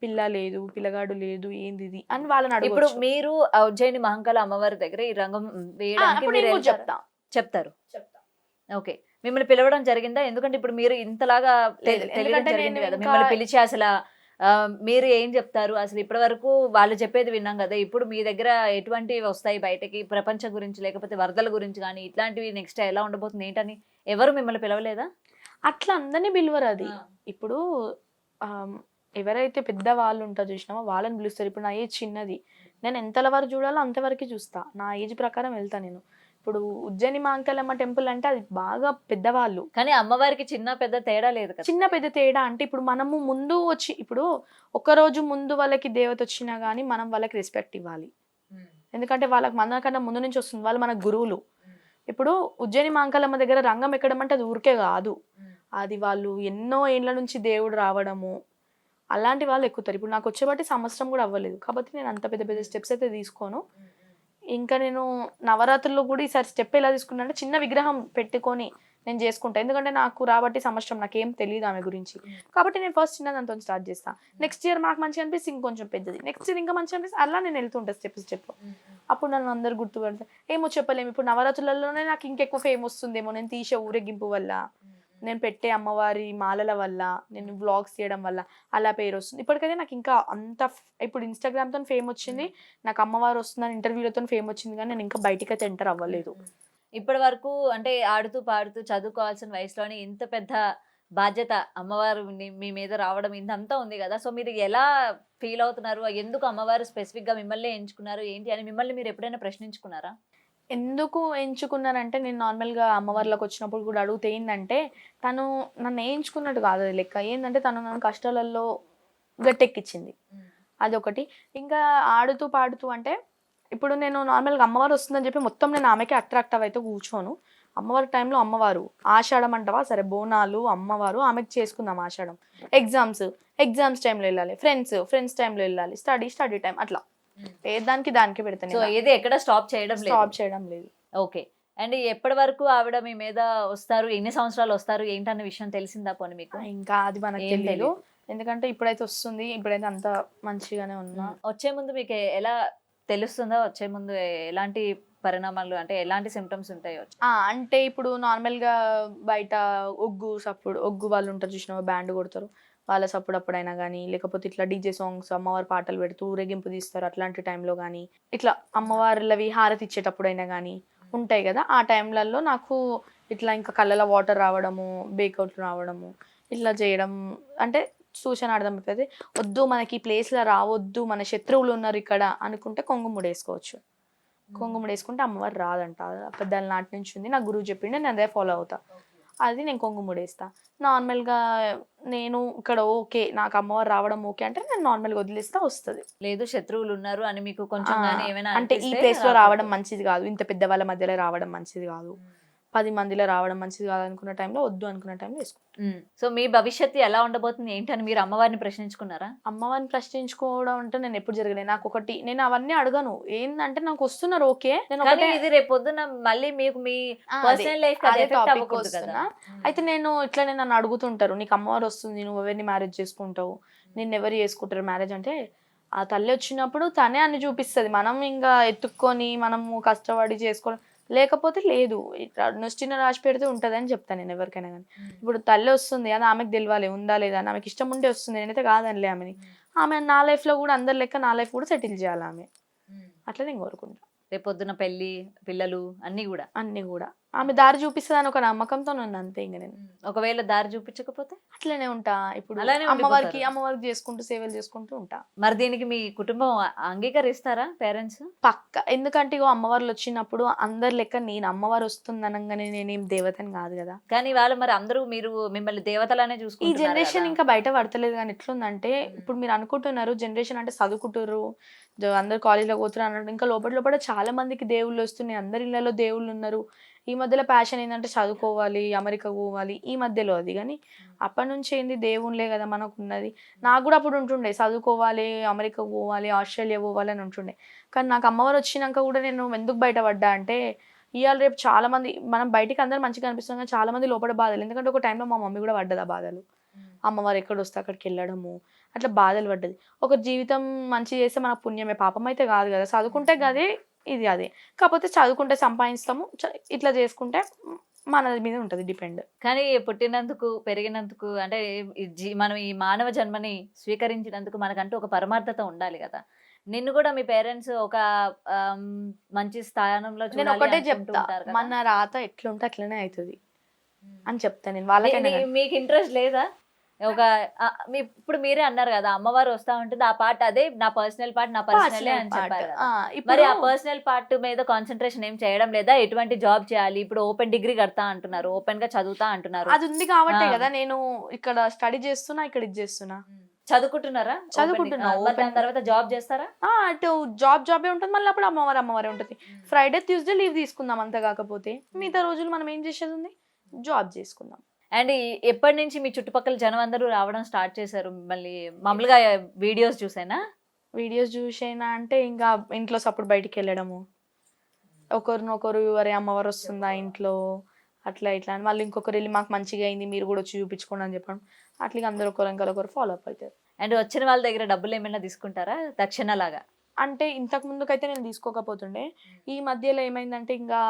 పిల్ల లేదు పిల్లగాడు లేదు ఏంది ఇది అని వాళ్ళని ఇప్పుడు అడగొచ్చు. మీరు ఉజ్జయిని మహంకాళ అమ్మవారి దగ్గర ఈ రంగం వేయడానికి అప్పుడు మీరు నేను కూడా వెళ్తారా? చెప్తా. చెప్తారు. ఓకే. మిమ్మల్ని పిలవడం జరిగిందా? ఎందుకంటే ఇప్పుడు మీరు ఇంతలాగా లేదు, తెలియడం ఎందుకంటే జరిగింది నేను కదా, ఇంకా మిమ్మల్ని పిలిచి అసలు మీరు ఏం చెప్తారు అసలు? ఇప్పటి వరకు వాళ్ళు చెప్పేది విన్నాం కదా, ఇప్పుడు మీ దగ్గర ఎటువంటివి వస్తాయి బయటకి, ప్రపంచం గురించి లేకపోతే వరదల గురించి కానీ ఇట్లాంటివి నెక్స్ట్ ఎలా ఉండబోతుంది ఏంటని ఎవరు మిమ్మల్ని పిలవలేదా? అట్లా అందరినీ పిలువరు. అది ఆ. ఇప్పుడు ఆమ్, ఎవరైతే పెద్ద వాళ్ళు ఉంటారో చూసినామో వాళ్ళని పిలుస్తారు. ఇప్పుడు నా ఏజ్ చిన్నది, నేను ఎంతల వరకు చూడాలో అంతవరకు చూస్తా, నా ఏజ్ ప్రకారం వెళ్తా నేను. ఇప్పుడు ఉజ్జయిని మాంకాలమ్మ టెంపుల్ అంటే అది బాగా పెద్దవాళ్ళు. కానీ అమ్మవారికి చిన్న పెద్ద తేడా లేదు కదా. చిన్న పెద్ద తేడా అంటే ఇప్పుడు మనము ముందు వచ్చి, ఇప్పుడు ఒక రోజు ముందు వాళ్ళకి దేవత వచ్చినా కానీ మనం వాళ్ళకి రెస్పెక్ట్ ఇవ్వాలి. ఎందుకంటే వాళ్ళకి మనకన్నా ముందు నుంచి వస్తుంది, వాళ్ళు మన గురువులు. ఇప్పుడు ఉజ్జయిని మాంకాలమ్మ దగ్గర రంగం ఎక్కడం అంటే అది ఊరికే కాదు, అది వాళ్ళు ఎన్నో ఏళ్ళ నుంచి దేవుడు రావడము, అలాంటి వాళ్ళు ఎక్కుతారు. ఇప్పుడు నాకు వచ్చేబట్టి సంవత్సరం కూడా అవ్వలేదు కాబట్టి నేను అంత పెద్ద పెద్ద స్టెప్స్ అయితే తీసుకోను. ఇంకా నేను నవరాత్రుల్లో కూడా ఈసారి స్టెప్ ఎలా తీసుకున్నా అంటే చిన్న విగ్రహం పెట్టుకొని నేను చేసుకుంటా. ఎందుకంటే నాకు రాబట్టి సంవత్సరం నాకేం తెలియదు ఆమె గురించి, కాబట్టి నేను ఫస్ట్ చిన్న దాంతో స్టార్ట్ చేస్తాను. నెక్స్ట్ ఇయర్ నాకు మంచిగా అనిపిస్తే ఇంకొంచెం పెద్దది, నెక్స్ట్ ఇయర్ ఇంకా మంచిగా అనిపిస్తే అలా నేను వెళ్తుంటాను స్టెప్ స్టెప్. అప్పుడు నన్ను అందరు గుర్తుపడతారు. ఏమో చెప్పలేము, ఇప్పుడు నవరాత్రులలోనే నాకు ఇంకెక్కువ ఫేమ్ వస్తుందేమో, నేను తీసే ఊరేగింపు వల్ల, నేను పెట్టే అమ్మవారి మాలల వల్ల, నేను వ్లాగ్స్ చేయడం వల్ల అలా పేరు వస్తుంది. ఇప్పటికైతే నాకు ఇంకా అంత ఇప్పుడు ఇన్స్టాగ్రామ్తో ఫేమ్ వచ్చింది, నాకు అమ్మవారు వస్తుందని ఇంటర్వ్యూలతో ఫేమ్ వచ్చింది, కానీ నేను ఇంకా బయటికి అయితే ఎంటర్ అవ్వలేదు. ఇప్పటి వరకు అంటే ఆడుతూ పాడుతూ చదువుకోవాల్సిన వయసులోనే ఇంత పెద్ద బాధ్యత అమ్మవారు మీ మీద రావడం ఇదంతా ఉంది కదా, సో మీరు ఎలా ఫీల్ అవుతున్నారు? ఎందుకు అమ్మవారు స్పెసిఫిక్ గా మిమ్మల్ని ఎంచుకున్నారు ఏంటి అని మిమ్మల్ని మీరు ఎప్పుడైనా ప్రశ్నించుకున్నారా? ఎందుకు ఎంచుకున్నానంటే, నేను నార్మల్గా అమ్మవార్లకు వచ్చినప్పుడు కూడా అడిగితే ఏంటంటే, తను నన్ను ఎంచుకున్నట్టు కాదు అది లెక్క. ఏంటంటే తను నన్ను కష్టాలలో గట్టెక్కించింది, అదొకటి. ఇంకా ఆడుతూ పాడుతూ అంటే, ఇప్పుడు నేను నార్మల్గా అమ్మవారు వస్తుందని చెప్పి మొత్తం నేను ఆమెకి అట్రాక్ట్ అయితే కూర్చోను. అమ్మవారి టైంలో అమ్మవారు, ఆషాఢం అంటావా సరే, బోనాలు అమ్మవారు ఆమెకు చేసుకుందాం ఆషాఢం, ఎగ్జామ్స్ టైంలో వెళ్ళాలి, ఫ్రెండ్స్ టైంలో వెళ్ళాలి, స్టడీ టైం, అట్లా ఏ దానికి దానికి పెడతాను. సో ఏది ఎక్కడ స్టాప్ చేయడం లేదు. ఓకే. అండ్ ఎప్పటి వరకు ఆవిడ మీ మీద వస్తారు, ఎన్ని సంవత్సరాలు వస్తారు ఏంటన్న విషయం తెలిసిందా పోనీ మీకు? ఇంకా అది మనకు ఏం తెలియదు, ఎందుకంటే ఇప్పుడైతే వస్తుంది, ఇప్పుడైతే అంత మంచిగానే ఉన్నా. వచ్చే ముందు మీకు ఎలా తెలుస్తుందో, వచ్చే ముందు ఎలాంటి పరిణామాలు అంటే ఎలాంటి సిమ్టమ్స్ ఉంటాయో? అంటే ఇప్పుడు నార్మల్గా బయట ఒగ్గు వాళ్ళు ఉంటారు చూసినా, బ్యాండ్ కొడతారు, వాళ్ళ సప్పుడు అప్పుడైనా కానీ, లేకపోతే ఇట్లా డీజే సాంగ్స్ అమ్మవారి పాటలు పెడుతూ ఊరేగింపు తీస్తారు, అట్లాంటి టైంలో కానీ, ఇట్లా అమ్మవార్లవి హారతి ఇచ్చేటప్పుడైనా కానీ ఉంటాయి కదా, ఆ టైంలలో నాకు ఇట్లా ఇంకా కళ్ళలో వాటర్ రావడము, బేకౌట్లు రావడము, ఇట్లా చేయడం అంటే సూచన అర్థమైపోతుంది. వద్దు మనకి ఈ ప్లేస్లో రావద్దు, మన శత్రువులు ఉన్నారు ఇక్కడ అనుకుంటే కొంగుముడి వేసుకోవచ్చు. కొంగుముడి వేసుకుంటే అమ్మవారు రాదంట, పెద్దల నాటి నుంచి ఉంది, నా గురువు చెప్పిండే, నేను అదే ఫాలో అవుతా, అది నేను కొంగుముడి వేస్తా. నార్మల్గా నేను ఇక్కడ ఓకే, నాకు అమ్మవారు రావడం ఓకే అంటే నేను నార్మల్గా వదిలేస్తా, వస్తుంది. లేదు శత్రువులు ఉన్నారు అని మీకు కొంచెం ఏమైనా అంటే ఈ ప్లేస్లో రావడం మంచిది కాదు, ఇంత పెద్ద వాళ్ళ మధ్యలో రావడం మంచిది కాదు, 10 మందిలో రావడం మంచిది కాదు అనుకున్న టైంలో, వద్దు అనుకున్న టైంలో వేసుకుంటాం. సో మీ భవిష్యత్తు ఎలా ఉండబోతుంది ఏంటని మీరు అమ్మవారిని ప్రశ్నించుకున్నారా? అమ్మవారిని ప్రశ్నించుకోవడం అంటే నేను ఎప్పుడు జరగలేదు. నాకు ఒకటి, నేను అవన్నీ అడగను, ఏంటంటే నాకు వస్తున్నారు ఓకే, నేను ఒకటే ఇది రేపు పొద్దున మళ్ళీ మీకు మీ పర్సనల్ లైఫ్ వస్తున్నా. అయితే నేను ఇట్లనే నన్ను అడుగుతుంటారు, నీకు అమ్మవారు వస్తుంది, నువ్వు ఎవరిని మ్యారేజ్ చేసుకుంటావు, నిన్ను ఎవరు చేసుకుంటారు మ్యారేజ్ అంటే, ఆ తల్లి వచ్చినప్పుడు తనే అన్ని చూపిస్తుంది, మనం ఇంకా ఎత్తుక్కొని మనము కష్టపడి చేసుకోవడం లేకపోతే లేదు. ఇట్లా నొస్టిన రాసి పెడితే ఉంటదని చెప్తాను నేను ఎవరికైనా గానీ. ఇప్పుడు తల్లి వస్తుంది అది ఆమెకు తెలవాలి ఉందా లేదా అని. ఆమెకి ఇష్టం ఉంటే వస్తుంది. నేనైతే కాదనలే ఆమెని. ఆమె నా లైఫ్‌లో కూడా అందరి లెక్క నా లైఫ్ కూడా సెటిల్ చేయాలి ఆమె. అట్లా నేను కోరుకుంటా. రేపొద్దున పెళ్లి పిల్లలు అన్ని కూడా. అన్నీ కూడా. ఆమె దారి చూపిస్తదని ఒక నమ్మకంతోనున్నా అంతే ఇంక నేను. ఒకవేళ దారి చూపించకపోతే అట్లనే ఉంటా. ఇప్పుడు అలానే అమ్మవారికి ఉండిపోతారు. చేసుకుంటూ సేవలు చేసుకుంటూ ఉంటా. మరి దీనికి మీ కుటుంబం అంగీకరిస్తారా పేరెంట్స్? పక్కా. ఎందుకంటే ఇగో అమ్మవార్లు వచ్చినప్పుడు అందరి లెక్క నేను అమ్మవారు వస్తుందనంగానే నేనేం దేవతని కాదు కదా. కానీ వాళ్ళు మరి అందరూ మీరు మిమ్మల్ని దేవతలానే ఈ చూసుకుంటున్నారు జనరేషన్ కదా. ఇంకా బయట పడతలేదు కానీ ఎట్లుందంటే ఇప్పుడు మీరు అనుకుంటున్నారు జనరేషన్ అంటే చదువుకుంటుర్రు అందరు కాలేజీలో పోతున్నారు అన్నట్టు ఇంకా లోపల లోపల చాలా మందికి దేవుళ్ళు వస్తున్నాయి. అందరి ఇళ్లలో దేవుళ్ళు ఉన్నారు. ఈ మధ్యలో ప్యాషన్ ఏంటంటే చదువుకోవాలి అమెరికా పోవాలి ఈ మధ్యలో అది. కానీ అప్పటి నుంచి ఏంది దేవుళ్ళే కదా మనకు ఉన్నది. నాకు కూడా అప్పుడు ఉంటుండే చదువుకోవాలి అమెరికా పోవాలి ఆస్ట్రేలియా పోవాలి అని ఉంటుండే. కానీ నాకు అమ్మవారు వచ్చినాక కూడా నేను ఎందుకు బయటపడ్డా అంటే ఇవాళ రేపు చాలా మంది మనం బయటికి అందరూ మంచిగా అనిపిస్తాం కానీ చాలా మంది లోపల బాధలు. ఎందుకంటే ఒక టైంలో మా మమ్మీ కూడా పడ్డది ఆ బాధలు. అమ్మవారు ఎక్కడ వస్తే అక్కడికి వెళ్ళడము అట్లా బాధలు పడ్డది. ఒక జీవితం మంచి చేస్తే మన పుణ్యమే పాపం అయితే కాదు కదా. చదువుకుంటే గదే ఇది అదే. కాకపోతే చదువుకుంటే సంపాదిస్తాము ఇట్లా చేసుకుంటే మన మీద ఉంటుంది డిపెండ్. కానీ పుట్టినందుకు పెరిగినందుకు అంటే మనం ఈ మానవ జన్మని స్వీకరించినందుకు మనకంటూ ఒక పరమార్థత ఉండాలి కదా. నిన్ను కూడా మీ పేరెంట్స్ ఒక మంచి స్థానంలో నేను చూడాలి ఒకటే అనుకుంటూ చెప్తా ఉంటారు కదా. మన రాత ఎట్లుంటే అట్లనే అవుతుంది అని చెప్తా నేను వాళ్ళకైనా కానీ. మీకు ఇంట్రెస్ట్ లేదా? ఒక ఇప్పుడు మీరే అన్నారు కదా అమ్మవారు వస్తా ఉంటుంది ఆ పార్ట్ అదే నా పర్సనల్ పార్ట్ నా పర్సనల్ అని చెప్పారు కదా. మరి ఆ పర్సనల్ పార్ట్ మీద కాన్సన్ట్రేషన్ ఏం చేయడం లేదా? ఎటువంటి జాబ్ చేయాలి? ఇప్పుడు ఓపెన్ డిగ్రీ కడతా అంటున్నారు, ఓపెన్ గా చదువుతా అంటున్నారు. అది ఉంది కాబట్టే కదా నేను ఇక్కడ స్టడీ చేస్తున్నా ఇక్కడ ఇది చేస్తున్నా. చదువుకుంటున్నారా? చదువుకుంటున్నా. దాని తర్వాత జాబ్ చేస్తారా? అటు జాబే ఉంటుంది మళ్ళీ అప్పుడు అమ్మవారే ఉంటుంది. ఫ్రైడే ట్యూస్డే లీవ్ తీసుకుందాం అంత కాకపోతే మిగతా రోజులు మనం ఏం చేసేది ఉంది జాబ్ చేసుకుందాం. అండ్ ఎప్పటి నుంచి మీ చుట్టుపక్కల జనం అందరూ రావడం స్టార్ట్ చేశారు మిమ్మల్ని? మామూలుగా వీడియోస్ చూసేనా? వీడియోస్ చూసేనా అంటే ఇంకా ఇంట్లో సపోర్ట్ బయటికి వెళ్ళడము ఒకరినొకరు అరే అమ్మవారు వస్తుందా ఇంట్లో అట్లా ఇట్లా అని మళ్ళీ ఇంకొకరు వెళ్ళి మాకు మంచిగా అయింది మీరు కూడా వచ్చి చూపించుకోండి అని చెప్పడం. అట్లా అందరూ ఒకరు ఫాలో అప్ అవుతారు. అండ్ వచ్చిన వాళ్ళ దగ్గర డబ్బులు ఏమైనా తీసుకుంటారా దక్షిణ లాగా? అంటే ఇంతకు ముందుకైతే నేను తీసుకోకపోతుండే. ఈ మధ్యలో ఏమైందంటే ఇంకా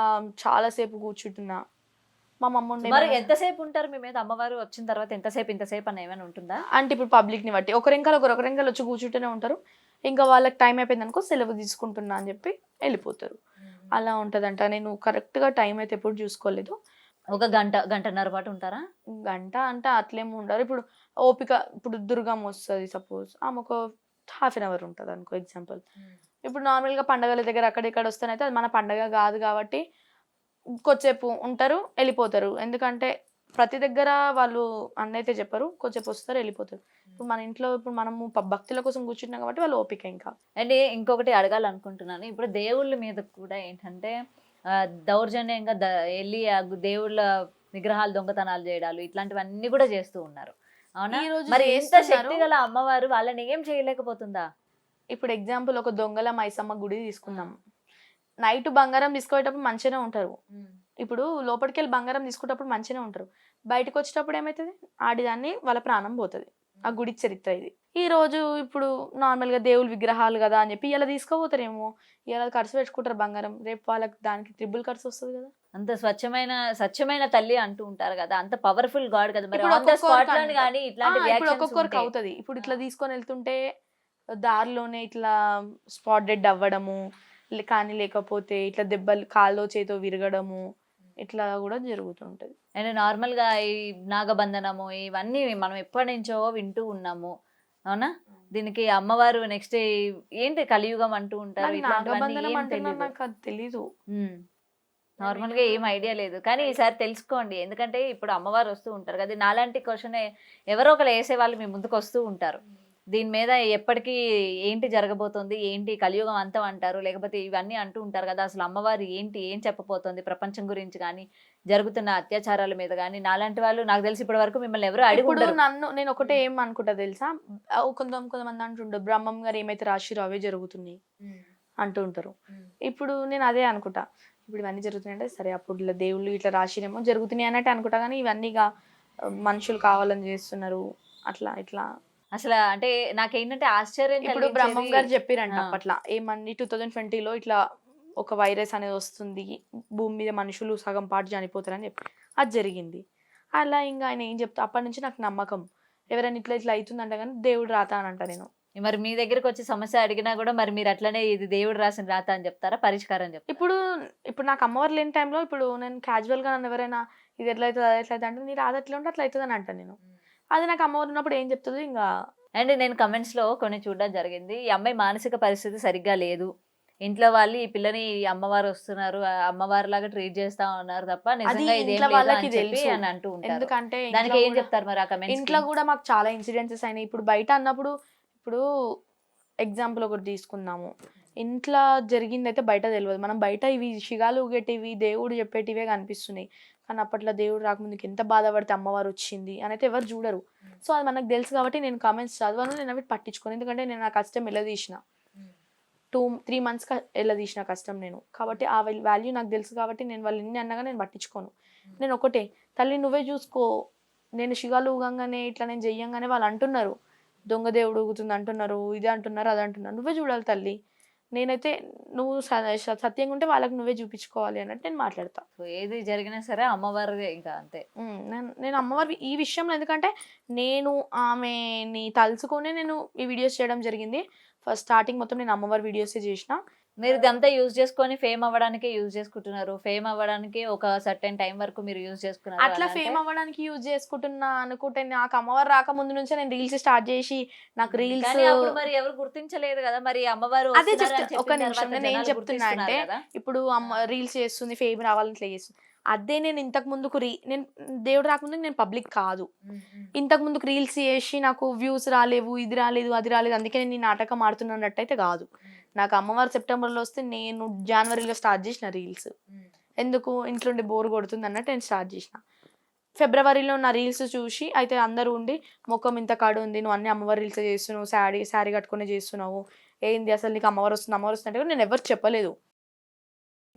చాలాసేపు కూర్చుంటున్నా. మా మమ్మ ఉండే మరి ఎంతసేపు ఉంటారు మీ మీద అమ్మవారు వచ్చిన తర్వాత? ఇంతసేపు అని ఏమైనా ఉంటుందా? అంటే ఇప్పుడు పబ్లిక్ ని బట్టి ఒకరింకాలు వచ్చి కూర్చుంటూనే ఉంటారు. ఇంకా వాళ్ళకి టైం అయిపోయింది అనుకో సెలవు తీసుకుంటున్నా అని చెప్పి వెళ్ళిపోతారు. అలా ఉంటదంట. నేను కరెక్ట్ గా టైం అయితే ఎప్పుడు చూసుకోలేదు. ఒక గంటన్నర పాటు ఉంటారా? గంట అంటే అట్లేమో ఉండరు. ఇప్పుడు ఓపిక ఇప్పుడు దుర్గమ్మ వస్తుంది సపోజ్ ఆమె ఒక ½ an hour ఉంటుంది అనుకో ఎగ్జాంపుల్. ఇప్పుడు నార్మల్గా పండగల దగ్గర అక్కడిక్కడ వస్తానైతే అది మన పండగ కాదు కాబట్టి కొద్దిసేపు ఉంటారు వెళ్ళిపోతారు. ఎందుకంటే ప్రతి దగ్గర వాళ్ళు అన్నైతే చెప్పరు, కొద్దిసేపు వస్తారు వెళ్ళిపోతారు. ఇప్పుడు మన ఇంట్లో ఇప్పుడు మనము భక్తుల కోసం కూర్చుంటాం కాబట్టి వాళ్ళు ఓపిక. ఇంకా అండ్ ఇంకొకటి అడగాలనుకుంటున్నాను. ఇప్పుడు దేవుళ్ళ మీద కూడా ఏంటంటే దౌర్జన్యంగా వెళ్ళి దేవుళ్ళ విగ్రహాలు దొంగతనాలు చేయడాలు ఇట్లాంటివన్నీ కూడా చేస్తూ ఉన్నారు. అవునా? మరి ఎంత శక్తి గల అమ్మవారు వాళ్ళని ఏం చేయలేకపోతుందా? ఇప్పుడు ఎగ్జాంపుల్ ఒక దొంగల మైసమ్మ గుడి తీసుకుందాం. నైట్ బంగారం తీసుకునేటప్పుడు మంచిగానే ఉంటారు. ఇప్పుడు లోపలికి వెళ్ళి బంగారం తీసుకునేటప్పుడు మంచిగానే ఉంటారు. బయటకు వచ్చేటప్పుడు ఏమవుతుంది ఆడిదాన్ని వాళ్ళ ప్రాణం పోతుంది. ఆ గుడి చరిత్ర ఇది. ఈ రోజు ఇప్పుడు నార్మల్ గా దేవుళ్ళ విగ్రహాలు కదా అని చెప్పి ఇలా తీసుకోపోతారేమో, ఇలా ఖర్చు పెట్టుకుంటారు బంగారం. రేపు వాళ్ళకి దానికి ట్రిపుల్ ఖర్చు వస్తుంది కదా. అంత సత్యమైన తల్లి అంటూ ఉంటారు కదా, అంత పవర్ఫుల్ గాడ్ కదా. మరి ఒక్కొక్కరికి అవుతుంది. ఇప్పుడు ఇట్లా తీసుకొని వెళ్తుంటే దారిలోనే ఇట్లా స్పాట్ డెడ్ అవ్వడము కానీ లేకపోతే ఇట్లా దెబ్బలు కాల్లో చేతో విరగడము ఇట్లా కూడా జరుగుతుంటది. అండ్ నార్మల్ గా ఈ నాగబంధనము ఇవన్నీ మనం ఎప్పటి నుంచో వింటూ ఉన్నాము. అవునా? దీనికి అమ్మవారు నెక్స్ట్ ఏంటి కలియుగం అంటూ ఉంటారు. నాకు తెలీదు. నార్మల్ గా ఏం ఐడియా లేదు. కానీ ఈసారి తెలుసుకోండి. ఎందుకంటే ఇప్పుడు అమ్మవారు వస్తూ ఉంటారు కదా, నాలాంటి క్వశ్చన్ ఎవరో ఒకరు వేసే వాళ్ళు మీ ముందుకు వస్తూ ఉంటారు. దీని మీద ఎప్పటికీ ఏంటి జరగబోతుంది, ఏంటి కలియుగం అంతం అంటారు, లేకపోతే ఇవన్నీ అంటూ ఉంటారు కదా. అసలు అమ్మవారు ఏం చెప్పబోతోంది ప్రపంచం గురించి కానీ జరుగుతున్న అత్యాచారాల మీద కానీ. నాలాంటి వాళ్ళు నాకు తెలిసి ఇప్పటి వరకు మిమ్మల్ని ఎవరు అడిగి నేను ఒకటే ఏం అనుకుంటా తెలుసా, కొంతమంది అంటుంటారు బ్రహ్మం గారు ఏమైతే రాశిరో అవే జరుగుతున్నాయి అంటూ ఉంటారు. ఇప్పుడు నేను అదే అనుకుంటా, ఇప్పుడు ఇవన్నీ జరుగుతున్నాయి అంటే సరే అప్పుడు ఇలా దేవుళ్ళు ఇట్లా రాశిరేమో జరుగుతున్నాయి అన్నట్టు అనుకుంటా. కానీ ఇవన్నీగా మనుషులు కావాలని చేస్తున్నారు అట్లా ఇట్లా. అసలు అంటే నాకేంటంటే ఆశ్చర్యం. ఇప్పుడు బ్రహ్మం గారు చెప్పారంట అప్పట్లా ఏమని 2020లో ఇట్లా ఒక వైరస్ అనేది వస్తుంది, భూమి మీద మనుషులు సగం పాటు చనిపోతారని చెప్పి అది జరిగింది. అలా ఇంకా ఆయన ఏం చెప్తా అప్పటి నుంచి నాకు నమ్మకం, ఎవరైనా ఇట్లా ఇట్లా అవుతుందంట కానీ దేవుడు రాత అని అంట నేను. మరి మీ దగ్గరికి వచ్చి సమస్య అడిగినా కూడా మరి మీరు అట్లనే ఇది దేవుడు రాసిన రాత అని చెప్తారా, పరిష్కారం చెప్తారా? ఇప్పుడు ఇప్పుడు నాకు అమ్మవారు లేని టైంలో ఇప్పుడు నేను క్యాజువల్గా నన్ను ఎవరైనా ఇది ఎట్లా అవుతుంది అది ఎట్లా అవుతుంది అంటే నీ రాత ఎట్లా ఉంటే అట్లా అవుతుంది అని అంటాను నేను. అది నాకు అమ్మవారు ఉన్నప్పుడు ఏం చెప్తుంది ఇంకా. అండ్ నేను కమెంట్స్ లో కొన్ని చూడడం జరిగింది, ఈ అమ్మాయి మానసిక పరిస్థితి సరిగ్గా లేదు, ఇంట్లో వాళ్ళు ఈ పిల్లని ఈ అమ్మవారు వస్తున్నారు అమ్మవారు లాగా ట్రీట్ చేస్తా ఉన్నారు తప్ప అది నిజంగా ఇదేం ఇంట్లో లేదు వాళ్ళకి అని చెప్పి తెలుసు. అని అంటూ ఉంటారు. ఎందుకంటే దానికి ఇంట్లో ఏం కూడా చెప్తారు మరి ఆ కమెంట్స్? ఇంట్లో కూడా మాకు చాలా ఇన్సిడెన్సెస్ అయినాయి. ఇప్పుడు బయట అన్నప్పుడు ఇప్పుడు ఎగ్జాంపుల్ ఒకటి తీసుకుందాము, ఇంట్లో జరిగింది అయితే బయట తెలియదు. మనం బయట ఇవి షిగాలు ఊగేటివి దేవుడు చెప్పేటివే కనిపిస్తున్నాయి, కానీ అప్పట్లో దేవుడు రాకముందుకు ఎంత బాధపడితే అమ్మవారు వచ్చింది అని అయితే ఎవరు చూడరు. సో అది మనకు తెలుసు కాబట్టి నేను కామెంట్స్ చదవను, నేను అవి పట్టించుకోను. ఎందుకంటే నేను నా కష్టం ఎలా తీసిన 2-3 months ఎలా తీసిన కష్టం నేను, కాబట్టి ఆ వాల్యూ నాకు తెలుసు కాబట్టి నేను వాళ్ళు ఎన్ని అన్నగా నేను పట్టించుకోను. నేను ఒకటే, తల్లి నువ్వే చూసుకో, నేను షిగాలు ఊగంగానే ఇట్లా నేను చెయ్యంగానే వాళ్ళు అంటున్నారు దొంగ దేవుడు ఊగుతుంది అంటున్నారు, ఇది అంటున్నారు అది అంటున్నారు, నువ్వే చూడాలి తల్లి, నేనైతే నువ్వు సత్యంగా ఉంటే వాళ్ళకి నువ్వే చూపించుకోవాలి అన్నట్టు నేను మాట్లాడతా. సో ఏది జరిగినా సరే అమ్మవారు ఇంకా అంతే. నేను అమ్మవారి ఈ విషయంలో, ఎందుకంటే నేను ఆమెని తలుచుకొని నేను ఈ వీడియోస్ చేయడం జరిగింది. ఫస్ట్ స్టార్టింగ్ మొత్తం నేను అమ్మవారి వీడియోసే చేసిన. మీరు ఇదంతా యూజ్ చేసుకొని ఫేమ్ అవ్వడానికి యూజ్ చేసుకుంటున్నారు, ఫేమ్ అవ్వడానికి ఒక సర్టెన్ టైం వరకు మీరు యూజ్ చేసుకున్నారు. అట్లా ఫేమ్ అవ్వడానికి యూజ్ చేసుకుంటున్నా అనుకుంటే, నాకు అమ్మవారు రాకముందు నుంచే నేను రీల్స్ స్టార్ట్ చేసి నాకు రీల్స్ కానీ అప్పుడు మరి ఎవరు గుర్తించలేదు కదా, మరి అమ్మవారు అదే వస్తున్నారు చెప్తా. అని ఒక చెప్పిన నిమిషం, తర్వాత నేను ఏం జనాలు చెప్తున్నా గుర్తిస్తున్నారు అంటే కదా. ఇప్పుడు అమ్మ రీల్స్ చేస్తుంది ఫేమ్ రావాలని ఇట్లా చేస్తుంది. అదే నేను ఇంతకు ముందుకు నేను దేవుడు రాకముందుకు నేను పబ్లిక్ కాదు. ఇంతకు ముందుకు రీల్స్ చేసి నాకు వ్యూస్ రాలేవు, ఇది రాలేదు అది రాలేదు అందుకే నేను ఈ నాటకం ఆడుతున్నట్టయితే కాదు. నాకు అమ్మవారు సెప్టెంబర్లో వస్తే నేను జనవరిలో స్టార్ట్ చేసిన రీల్స్. ఎందుకు ఇంట్లో ఉండి బోర్ కొడుతుంది అన్నట్టు నేను స్టార్ట్ చేసిన. ఫిబ్రవరిలో నా రీల్స్ చూసి అయితే అందరూ ఉండి ముఖం ఇంత కాడు ఉంది, నువ్వు అన్ని అమ్మవారి రీల్స్ చేస్తున్నావు, శారీ కట్టుకునే చేస్తున్నావు, ఏంది అసలు నీకు అమ్మవారు వస్తుంది అంటే నేను ఎవరికి చెప్పలేదు.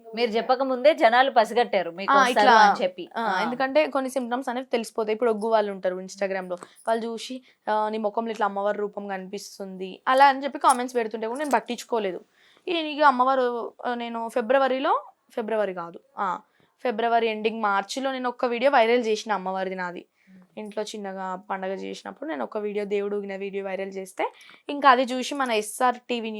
మీరు చెప్పక ముందే జనాలు పసిగట్టారు మీకు వస్తారు ఇట్లా అని చెప్పి. ఎందుకంటే కొన్ని సిమ్టమ్స్ అనేవి తెలిసిపోతాయి. ఇప్పుడు ఒగ్గు వాళ్ళు ఉంటారు ఇన్స్టాగ్రామ్ లో, వాళ్ళు చూసి నీ ముఖంలో ఇట్లా అమ్మవారి రూపం కనిపిస్తుంది అలా అని చెప్పి కామెంట్స్ పెడుతుంటే కూడా నేను పట్టించుకోలేదు. ఇక అమ్మవారు నేను ఫిబ్రవరి ఎండింగ్ మార్చిలో నేను ఒక్క వీడియో వైరల్ చేసిన అమ్మవారిది నాది. ఇంట్లో చిన్నగా పండగ చేసినప్పుడు నేను ఒక వీడియో దేవుడు ఊగిన వీడియో వైరల్ చేస్తే ఇంకా అది చూసి మన SR టీవీ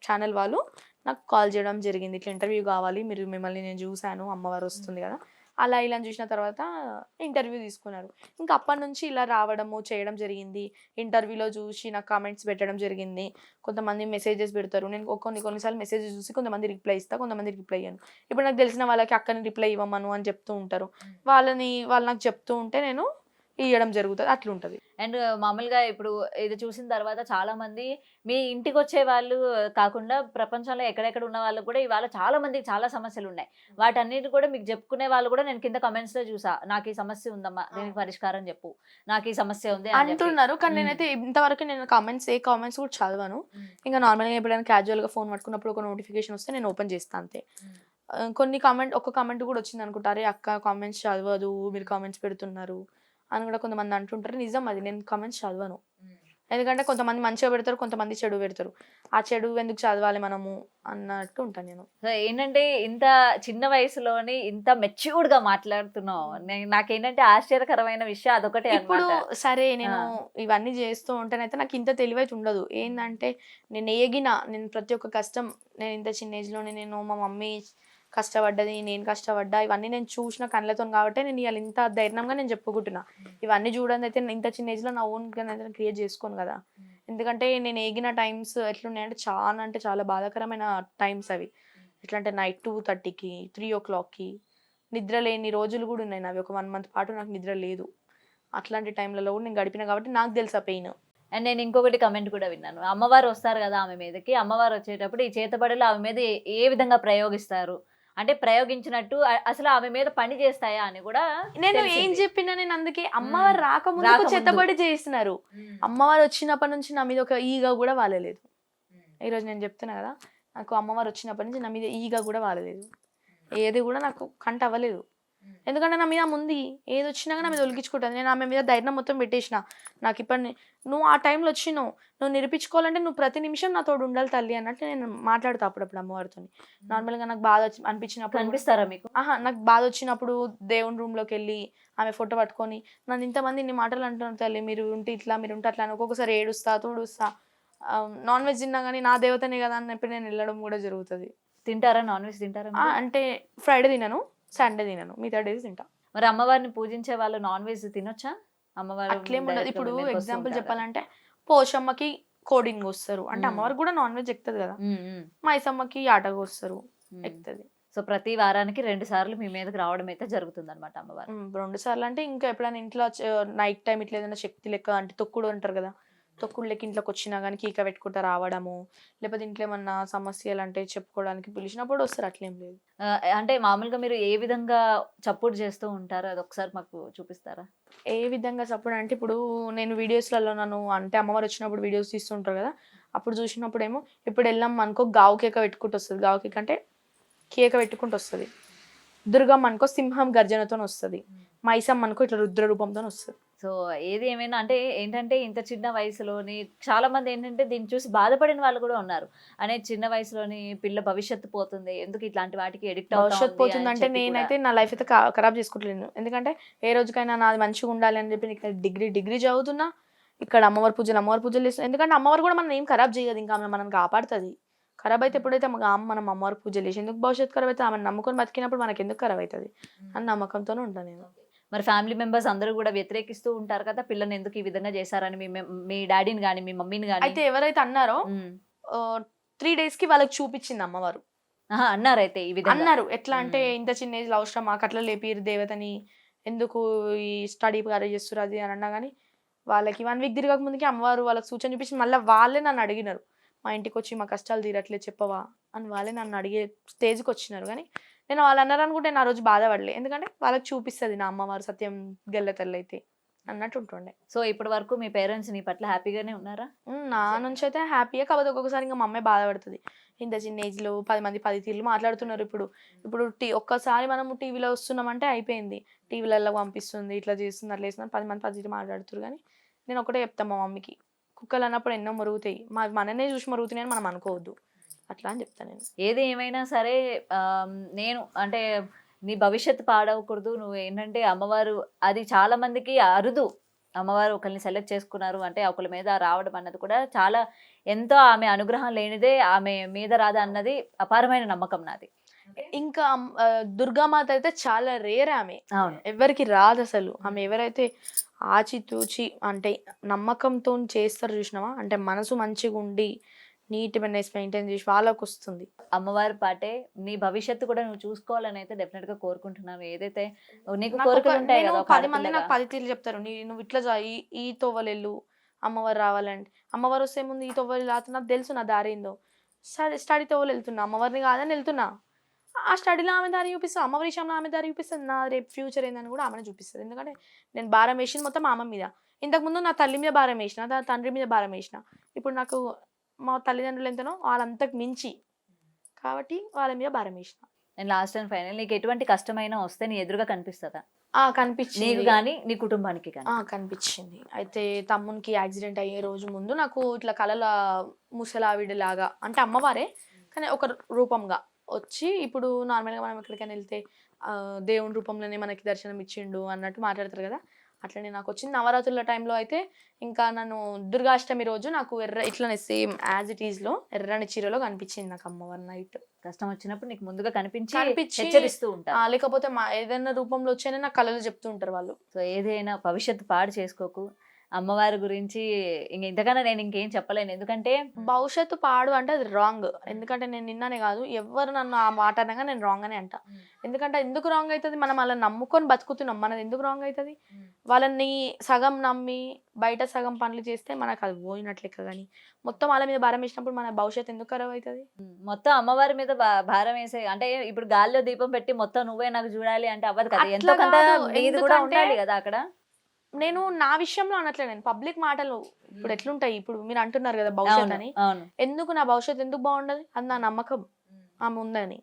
ఛానల్ వాళ్ళు నాకు కాల్ చేయడం జరిగింది, ఇట్లా ఇంటర్వ్యూ కావాలి, మిమ్మల్ని నేను చూశాను అమ్మవారు వస్తుంది కదా అలా ఇలా చూసిన తర్వాత ఇంటర్వ్యూ తీసుకున్నారు. ఇంకా అప్పటి నుంచి ఇలా రావడము చేయడం జరిగింది. ఇంటర్వ్యూలో చూసి నాకు కామెంట్స్ పెట్టడం జరిగింది. కొంతమంది మెసేజెస్ పెడతారు, నేను కొన్నిసార్లు మెసేజెస్ చూసి కొంతమంది రిప్లై ఇస్తా, కొంతమంది రిప్లై ఇయ్యను. ఇప్పుడు నాకు తెలిసిన వాళ్ళకి అక్కని రిప్లై ఇవ్వమను అని చెప్తూ ఉంటారు, వాళ్ళు నాకు చెప్తూ ఉంటే నేను ఇవ్వడం జరుగుతుంది, అట్లుంటది. అండ్ మామూలుగా ఇప్పుడు ఇది చూసిన తర్వాత చాలా మంది మీ ఇంటికి వచ్చే వాళ్ళు కాకుండా ప్రపంచంలో ఎక్కడెక్కడ ఉన్న వాళ్ళు కూడా ఇవాళ చాలా మందికి చాలా సమస్యలు ఉన్నాయి, వాటన్నిటి కూడా మీకు చెప్పుకునే వాళ్ళు కూడా నేను కింద కమెంట్స్ లో చూసా, నాకు ఈ సమస్య ఉందమ్మా దీనికి పరిష్కారం చెప్పు, నాకు ఈ సమస్య ఉంది అంటున్నారు. కానీ నేనైతే ఇంతవరకు నేను ఏ కామెంట్స్ కూడా చదవను. ఇంకా నార్మల్గా ఎప్పుడైనా క్యాజువల్ గా ఫోన్ పట్టుకున్నప్పుడు ఒక నోటిఫికేషన్ వస్తే నేను ఓపెన్ చేస్తాను అంతే. ఒక కామెంట్ కూడా వచ్చింది అనుకుంటారే అక్క కామెంట్స్ చదవదు మీరు కామెంట్స్ పెడుతున్నారు అని కూడా కొంతమంది అంటుంటారు. నిజం అది, నేను కామెంట్స్ చదవను. ఎందుకంటే కొంతమంది మంచిగా పెడతారు, కొంతమంది చెడు పెడతారు. ఆ చెడు ఎందుకు చదవాలి మనము అన్నట్టు ఉంటాను నేను. ఏంటంటే ఇంత చిన్న వయసులోని ఇంత మెచ్యూర్డ్ గా మాట్లాడుతున్నావు, నాకేంటంటే ఆశ్చర్యకరమైన విషయం అదొకటే. ఇప్పుడు సరే నేను ఇవన్నీ చేస్తూ ఉంటేనైతే నాకు ఇంత తెలివైతే ఉండదు. ఏంటంటే నేను ప్రతి ఒక్క కష్టం, నేను ఇంత చిన్న ఏజ్ లోనే నేను మా మమ్మీ కష్టపడ్డది, నేను కష్టపడ్డా, ఇవన్నీ నేను చూసిన కళ్ళతో కాబట్టి నేను ఇవాళ ఇంత ధైర్యంగా నేను చెప్పుకుంటున్నా. ఇవన్నీ చూడండి అయితే ఇంత చిన్న ఏజ్లో నా ఓన్గా అయితే క్రియేట్ చేసుకోను కదా. ఎందుకంటే నేను ఏగిన టైమ్స్ ఎట్లున్నాయంటే చాలా బాధాకరమైన టైమ్స్ అవి. ఎట్లా అంటే నైట్ 2:30కి 3 o'clockకి నిద్ర లేని రోజులు కూడా ఉన్నాయి నావి. ఒక 1 month పాటు నాకు నిద్ర లేదు. అట్లాంటి టైంలలో కూడా నేను గడిపిన కాబట్టి నాకు తెలుసు ఆ పెయిన్. అండ్ నేను ఇంకొకటి కమెంట్ కూడా విన్నాను, అమ్మవారు వస్తారు కదా ఆమె మీదకి, అమ్మవారు వచ్చేటప్పుడు ఈ చేతబడులు ఆమె మీద ఏ విధంగా ప్రయోగిస్తారు అంటే ప్రయోగించినట్టు అసలు ఆమె మీద పని చేస్తాయా అని కూడా నేను ఏం చెప్పినా, నేను అందుకే అమ్మవారు రాకముందు చేతబడి చేస్తున్నారు, అమ్మవారు వచ్చినప్పటి నుంచి నా మీద ఒక ఈగ కూడా వాలలేదు. ఈరోజు నేను చెప్తున్నా కదా, నాకు అమ్మవారు వచ్చినప్పటి నుంచి నా మీద ఈగ కూడా వాలలేదు, ఏది కూడా నాకు కంట అవ్వలేదు. ఎందుకంటే నా మీద ముందు ఏది వచ్చినా నా మీద ఒలిగించుకుంటుంది. నేను ఆమె మీద ధైర్యం మొత్తం పెట్టేసిన. నాకు ఇప్పుడు నువ్వు ఆ టైంలో వచ్చినావు, నువ్వు నిరూపించుకోవాలంటే నువ్వు ప్రతి నిమిషం నాతో ఉండాలి తల్లి అన్నట్టు నేను మాట్లాడతా అప్పుడప్పుడు అమ్మవారితో. నార్మల్గా నాకు బాధ అనిపించినప్పుడు కనిపిస్తారా మీకు? నాకు బాధ వచ్చినప్పుడు దేవుని రూమ్లోకి వెళ్ళి ఆమె ఫోటో పట్టుకొని నన్ను ఇంతమంది ఇన్ని మాటలు అంటున్నారు తల్లి, మీరు ఉంటే ఇట్లా, మీరు ఉంటే అట్లా అని ఒక్కొక్కసారి ఏడుస్తా తూడుస్తా. నాన్ వెజ్ తిన్నా కానీ నా దేవతనే కదా అని చెప్పి నేను వెళ్ళడం కూడా జరుగుతుంది. తింటారా? నాన్ వెజ్ తింటారా మీరు? అంటే ఫ్రైడే తినను, సండే తినను, మిగతా డేస్ తింటా. మరి అమ్మవారిని పూజించే వాళ్ళు నాన్ వెజ్ తినొచ్చా? అమ్మవారు అట్లేం ఉండదు. direct గా ఇప్పుడు మీ మీదకి వస్తూ ఎగ్జాంపుల్ ఉంటారా? చెప్పాలంటే పోషమ్మకి కోడింగ్ వస్తారు అంటే మ్మ్. అమ్మవారికి కూడా నాన్ వెజ్ ఎక్కుతుంది కదా. ఉమ్, ఉమ్, మైసమ్మకి ఆటకు వస్తారు, ఉమ్. ఎక్కుతుంది. సో ప్రతి వారానికి 2 సార్లు మీ మీదకి రావడం అయితే జరుగుతుంది అనమాట అమ్మవారు. 2 సార్లు అంటే ఇంకా ఎప్పుడైనా ఇంట్లో నైట్ టైం ఇట్లా ఏదైనా శక్తి లెక్క అంటే తొక్కుడు అంటారు కదా, తొక్కుడు లెక్క ఇంట్లోకి వచ్చినా కానీ కీక పెట్టుకుంటా రావడము, లేకపోతే ఇంట్లో ఏమన్నా సమస్యలు అంటే చెప్పుకోవడానికి పిలిచినప్పుడు వస్తారు. అట్లేం లేదు. ఆ, అంటే మామూలుగా మీరు ఏ విధంగా సపోర్ట్ చేస్తూ ఉంటారు? అది ఒకసారి మాకు చూపిస్తారా? ఏ విధంగా సపోర్ట్ అంటే ఇప్పుడు నేను వీడియోస్లలో నన్ను అంటే అమ్మవారు వచ్చినప్పుడు వీడియోస్ తీస్తుంటారు కదా, అప్పుడు చూసినప్పుడు ఏమో ఇప్పుడు వెళ్ళాం అనుకో గావు కేక పెట్టుకుంటూ వస్తుంది. గావు కేక అంటే కేక పెట్టుకుంటూ వస్తుంది. దుర్గమ్మ అనుకో సింహం గర్జనతో వస్తుంది. మైసమ్మ అనుకో ఇట్లా రుద్ర రూపంతో వస్తుంది. సో ఏది ఏమైనా అంటే ఏంటంటే ఇంత చిన్న వయసులోని చాలా మంది ఏంటంటే దీన్ని చూసి బాధపడిన వాళ్ళు కూడా ఉన్నారు. అనే చిన్న వయసులోని పిల్ల భవిష్యత్తు పోతుంది, ఎందుకు ఇట్లాంటి వాటికి ఎడిక్ట్ భవిష్యత్తు పోతుందంటే నేనైతే నా లైఫ్ అయితే ఖరాబ్ చేసుకుంటలేను. ఎందుకంటే ఏ రోజుకైనా నాది మంచిగా ఉండాలి అని చెప్పి ఇక్కడ డిగ్రీ చదువుతున్నా, ఇక్కడ అమ్మవారి పూజలు చేస్తున్నా. ఎందుకంటే అమ్మవారు కూడా మనం ఏం ఖరాబ్ చేయదు, ఇంకా ఆమె మనం కాపాడుతుంది. ఖరాబ్ అయితే ఎప్పుడైతే మనం అమ్మవారి పూజలు చేసి ఎందుకు భవిష్యత్తు ఖరాబ్ అయితే ఆమెను నమ్ముకొని బతికినప్పుడు మనకి ఎందుకు ఖరాబ్ అవుతుంది అని నమ్మకంతోనే ఉంటాను నేను. మరి ఫ్యామిలీ మెంబర్స్ అందరూ కూడా వ్యతిరేకిస్తూ ఉంటారు కదా, పిల్లని ఎందుకు ఈ విధంగా చేశారని మీ డాడీని కానీ మీ మమ్మీని కానీ? అయితే ఎవరైతే అన్నారో 3 days కి వాళ్ళకి చూపించింది అమ్మవారు. అన్నారైతే ఈ విధంగా అన్నారు ఎట్లా అంటే మ్మ్. ఇంత చిన్న ఏజ్ లో అవసరం మాకు అట్లా లేపిరు దేవతని, ఎందుకు ఈ స్టడీ గారే చేస్తారు అది అని అన్నా కానీ వాళ్ళకి 1 week తిరగక ముందుకి అమ్మవారు వాళ్ళకి సూచన చూపించి మళ్ళీ వాళ్ళే నన్ను అడిగినారు, మా ఇంటికి వచ్చి మా కష్టాలు తీరట్లేదు చెప్పవా అని వాళ్ళే నన్ను అడిగే స్టేజ్కి వచ్చినారు. కానీ నేను వాళ్ళు అన్నారు అనుకుంటే నేను ఆ రోజు బాధపడలే, ఎందుకంటే వాళ్ళకి చూపిస్తుంది నా అమ్మవారు సత్యం గెల్ల తల్లి అయితే అన్నట్టు ఉంటుండే. సో ఇప్పటి వరకు మీ పేరెంట్స్ నీ పట్ల హ్యాపీగానే ఉన్నారా? నా నుంచి అయితే హ్యాపీగా, కాకపోతే ఒక్కొక్కసారి ఇంకా మా అమ్మాయి బాధపడుతుంది. ఇంత చిన్న ఏజ్లో 10 మంది 10 తీర్లు మాట్లాడుతున్నారు. ఇప్పుడు ఒక్కసారి మనము టీవీలో వస్తున్నామంటే అయిపోయింది, టీవీలలో పంపిస్తుంది ఇట్లా చేస్తుంది అట్లా చేస్తుంది 10 మంది 10 తీర్లు మాట్లాడుతున్నారు. కానీ నేను ఒకటే చెప్తాను మా మమ్మీకి, కుక్కలు అన్నప్పుడు ఎన్నో మరుగుతాయి, మననే చూసి మరుగుతున్నాయని మనం అనుకోవద్దు అట్లా అని చెప్తాను నేను. ఏది ఏమైనా సరే నేను అంటే నీ భవిష్యత్తు పాడవకూడదు. నువ్వు ఏంటంటే అమ్మవారు అది చాలా మందికి అరుదు, అమ్మవారు ఒకరిని సెలెక్ట్ చేసుకున్నారు అంటే ఒకరి మీద రావడం అన్నది కూడా చాలా ఎంతో ఆమె అనుగ్రహం లేనిదే ఆమె మీద రాదా అన్నది అపారమైన నమ్మకం నాది. ఇంకా దుర్గామాత అయితే చాలా రేర్, ఆమె అవును. ఎవరికి రాదు అసలు. ఆమె ఎవరైతే ఆచితూచి అంటే నమ్మకంతో చేస్తారు చూసినావా, అంటే మనసు మంచిగా ఉండి నీట్నెస్ మెయింటైన్ చేసి వాళ్ళకి వస్తుంది. అమ్మవారి పాటే నీ భవిష్యత్తు కూడా నువ్వు చూసుకోవాలని అయితే డెఫినెట్ గా కోరుకుంటున్నాను. ఏదైతే నీకు నాకు కోరికలు ఉంటాయి నేను కదా, ఒక 10 మంది నాకు ఆడపిల్లగా. 10 తీర్లు చెప్తారు, నువ్వు ఇట్లా ఈ తోవలెళ్ళు అమ్మవారు రావాలంటే. అమ్మవారు వస్తే ముందు ఈ తోవలు రాత్రి నాకు తెలుసు నా దారి ఏందో. సరే స్టడీ తోవలు వెళ్తున్నా, అమ్మవారిని కాదని వెళ్తున్నా, ఆ స్టడీలో ఆమె దారి చూపిస్తుంది, అమ్మవారి విషయంలో ఆమె దారి చూపిస్తుంది, నా రేపు ఫ్యూచర్ ఏందని కూడా ఆమెను చూపిస్తుంది. ఎందుకంటే నేను భారం వేసింది మొత్తం ఆమె మీద. ఇంతకుముందు నా తల్లి మీద భారం వేసిన, నా తండ్రి మీద భారం వేసిన, ఇప్పుడు నాకు మా తల్లిదండ్రులు ఎంతనో వాళ్ళంతకు మించి కాబట్టి వాళ్ళ మీద భారం వేసిన. నేను లాస్ట్ అండ్ ఫైనల్ నీకు ఎటువంటి కష్టమైనా వస్తే నీ ఎదురుగా కనిపిస్తుందా? కనిపించింది నీకు కానీ నీ కుటుంబానికి కానీ? కనిపించింది. అయితే తమ్మునికి యాక్సిడెంట్ అయ్యే రోజు ముందు నాకు ఇట్లా కలల ముసలావిడిలాగా అంటే అమ్మవారే కానీ ఒక రూపంగా వచ్చి, ఇప్పుడు నార్మల్గా మనం ఎక్కడికైనా వెళ్తే దేవుని రూపంలోనే మనకి దర్శనం ఇచ్చిండు అన్నట్టు మాట్లాడతారు కదా, అట్లనే నాకు వచ్చింది. నవరాత్రుల టైంలో అయితే ఇంకా నన్ను దుర్గాష్టమి రోజు నాకు ఇట్లనే same as it is low ఎర్రని చీరలో కనిపించింది నాకు అమ్మవారి నైట్. కష్టం వచ్చినప్పుడు నీకు ముందుగా కనిపించి కనిపించి హెచ్చరిస్తూ ఉంటారు. లేకపోతే ఏదైనా రూపంలో వచ్చాయని నాకు కళలు చెప్తూ ఉంటారు వాళ్ళు. సో ఏదైనా భవిష్యత్తు పాడు చేసుకోకు. అమ్మవారి గురించి ఇంతకన్నా నేను ఇంకేం చెప్పలేను. ఎందుకంటే భవిష్యత్తు పాడు అంటే అది రాంగ్. ఎందుకంటే నేను నిన్ననే కాదు, ఎవరు నన్ను ఆ మాట అనగా నేను రాంగ్ అనే అంట. ఎందుకంటే ఎందుకు రాంగ్ అవుతుంది, మనం వాళ్ళని నమ్ముకొని బతుకుతున్నాం, మనది ఎందుకు రాంగ్ అవుతుంది? వాళ్ళని సగం నమ్మి బయట సగం పనులు చేస్తే మనకు అది పోయినట్లెక్క. కానీ మొత్తం వాళ్ళ మీద భారం వేసినప్పుడు మన భవిష్యత్తు ఎందుకు ఖరాబ్ అవుతుంది? మొత్తం అమ్మవారి మీద భారం వేసే అంటే ఇప్పుడు గాల్లో దీపం పెట్టి మొత్తం నువ్వే నాకు చూడాలి అంటే అవ్వదు కదా, అట్లా ఎంతో కొంత కాదు. నీది కూడా ఎందుకంటే ఉండాలి కదా అక్కడ. నేను నా విషయంలో అనట్లే, నేను పబ్లిక్ మాటలు ఇప్పుడు ఎట్లుంటాయి, ఇప్పుడు మీరు అంటున్నారు కదా భవిష్యత్ అని, అవును. ఎందుకు నా భవిష్యత్తు ఎందుకు బాగుండదు? అది నా నమ్మకం ఆమె ఉందని.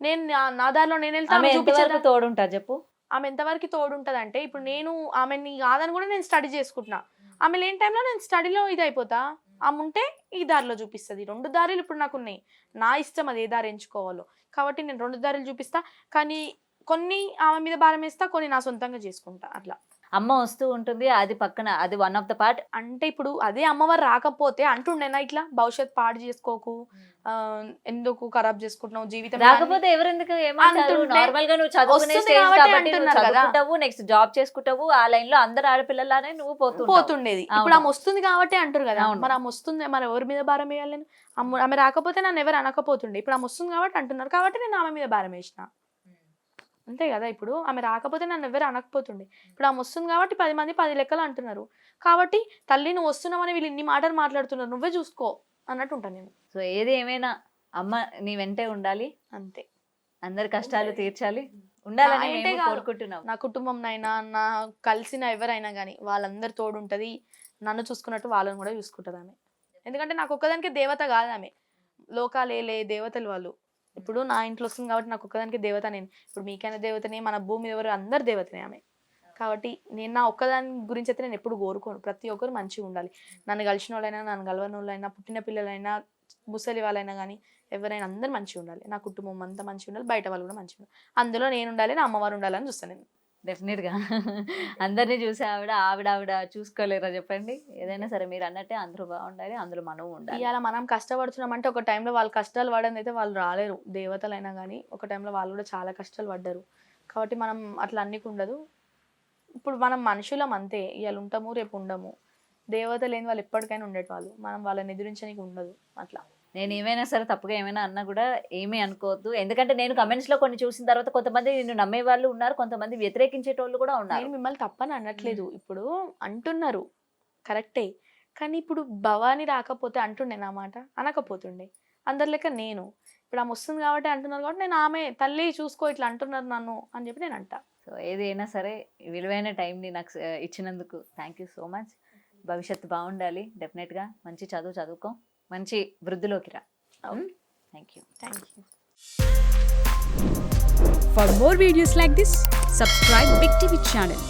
నేను నా దారిలో నేను వెళ్తాను, తోడుంటా చెప్పు. ఆమె ఎంతవరకు తోడుంటదంటే ఇప్పుడు నేను ఆమెని కాదని కూడా నేను స్టడీ చేసుకుంటున్నా, ఆమె లేని టైంలో నేను స్టడీలో ఇది అయిపోతా. ఆమె ఉంటే ఈ దారిలో చూపిస్తుంది. 2 దారులు ఇప్పుడు నాకు ఉన్నాయి, నా ఇష్టం అది ఏ దారి ఎంచుకోవాలో. కాబట్టి నేను 2 దారులు చూపిస్తా, కానీ కొన్ని ఆమె మీద భారం వేస్తా, కొన్ని నా సొంతంగా చేసుకుంటా. అట్లా అమ్మ వస్తూ ఉంటుంది, అది పక్కన, అది వన్ ఆఫ్ ద పార్ట్. అంటే ఇప్పుడు అదే అమ్మవారు రాకపోతే అంటుండేనా ఇట్లా భవిష్యత్ పాడు చేసుకోకు, ఎందుకు ఖరాబ్ చేసుకుంటున్నావు జీవితం రాకపోతే ఎవరెందుకు ఏమంటారు? అంటుంటే నార్మల్ గా నువ్వు చదువుకునే వస్తుంది స్టేజ్ కాబట్టి కాబట్టి నువ్వు అంటున్నారు కదా. చదువుకుంటావు, నెక్స్ట్ జాబ్ చేసుకుంటావు, ఆ లైన్ లో అందరు ఆడపిల్లలానే నువ్వు పోతుండేది. ఇప్పుడు అవును. ఆమె వస్తుంది కాబట్టి అంటారు కదా. అవును. మరి ఆమె వస్తుంది, మరి ఎవరి మీద భారం వేయాలి? ఆమె రాకపోతే నన్ను ఎవరు అనకపోతుండే. ఇప్పుడు ఆమె వస్తుంది కాబట్టి అంటున్నారు, కాబట్టి నేను ఆమె మీద భారం వేసిన. అంతే కదా. ఇప్పుడు ఆమె రాకపోతే నన్ను ఎవరు అనకపోతుండే. ఇప్పుడు ఆమె వస్తుంది కాబట్టి 10 మంది 10 లెక్కలు అంటున్నారు. కాబట్టి తల్లి నువ్వు వస్తున్నావని వీళ్ళు ఇన్ని మాటలు మాట్లాడుతున్నారు, నువ్వే చూసుకో అన్నట్టు ఉంటాను నేను. సో ఏది ఏమైనా అమ్మ నీ వెంటే ఉండాలి, అంతే. అందరి కష్టాలు తీర్చాలి, ఉండాలని నా ఇంటే మేము కాదు, కోరుకుంటున్నాం. నా కుటుంబంనైనా నా కలిసిన ఎవరైనా కానీ వాళ్ళందరు తోడు ఉంటుంది. నన్ను చూసుకున్నట్టు వాళ్ళని కూడా చూసుకుంటుంది ఆమె. ఎందుకంటే నాకు ఒక్కదానికి దేవత కాదు ఆమె, లోకాలేలే దేవతలు వాళ్ళు. ఇప్పుడు నా ఇంట్లో వస్తుంది కాబట్టి నాకు ఒక్కదానికి దేవత నేను. ఇప్పుడు మీకైనా దేవతనే, మన భూమి మీద ఎవరు అందరు దేవతనే ఆమె. కాబట్టి నేను నా ఒక్కదాని గురించి అయితే నేను ఎప్పుడు కోరుకోను. ప్రతి ఒక్కరు మంచిగా ఉండాలి. నన్ను కలిసిన వాళ్ళైనా, నన్ను కలవని వాళ్ళైనా, పుట్టిన పిల్లలైనా, ముసలి వాళ్ళైనా కానీ ఎవరైనా అందరు మంచిగా ఉండాలి. నా కుటుంబం అంతా మంచిగా ఉండాలి, బయట వాళ్ళు కూడా మంచిగా ఉండాలి. అందులో నేను ఉండాలి, నా అమ్మవారు ఉండాలని చూస్తాను నేను. డెఫినెట్ గా అందరినీ చూసి ఆవిడ చూసుకోలేరా చెప్పండి? ఏదైనా సరే మీరు అన్నట్టే అందరూ బాగుండాలి, అందులో మనం ఉండాలి. ఇవాళ మనం కష్టపడుతున్నామంటే ఒక టైంలో వాళ్ళు కష్టాలు పడని అయితే వాళ్ళు రాలేరు. దేవతలైనా కానీ ఒక టైంలో వాళ్ళు కూడా చాలా కష్టాలు పడ్డారు. కాబట్టి మనం అట్లా అన్నికి ఉండదు. ఇప్పుడు మనం మనుషులం అంతే, ఇవాళ ఉంటాము రేపు ఉండము. దేవత లేని వాళ్ళు ఎప్పటికైనా ఉండేవాళ్ళు, మనం వాళ్ళని ఎదిరించడానికి ఉండదు. అట్లా నేను ఏమైనా సరే తప్పుగా ఏమైనా అన్నా కూడా ఏమీ అనుకోవద్దు. ఎందుకంటే నేను కమెంట్స్ లో కొన్ని చూసిన తర్వాత కొంతమంది నిన్ను నమ్మే వాళ్ళు ఉన్నారు, కొంతమంది వ్యతిరేకించేటోళ్ళు కూడా ఉన్నారు. నేను మిమ్మల్ని తప్పని అనట్లేదు. ఇప్పుడు అంటున్నారు కరెక్టే, కానీ ఇప్పుడు భవాని రాకపోతే అంటుండే నా మాట, అనకపోతుండే. అందరి లెక్క నేను ఇప్పుడు ఆమె వస్తుంది కాబట్టి అంటున్నారు, కాబట్టి నేను ఆమె తల్లి చూసుకో ఇట్లా అంటున్నారు నన్ను అని చెప్పి నేను అంటా. సో ఏది అయినా సరే విలువైన టైంని నాకు ఇచ్చినందుకు థ్యాంక్ యూ సో మచ్. భవిష్యత్తు బాగుండాలి, డెఫినెట్గా మంచి చదువుకో, మంచి వృద్ధిలోకి రా. Thank you. For more videos like this, subscribe Big TV channel.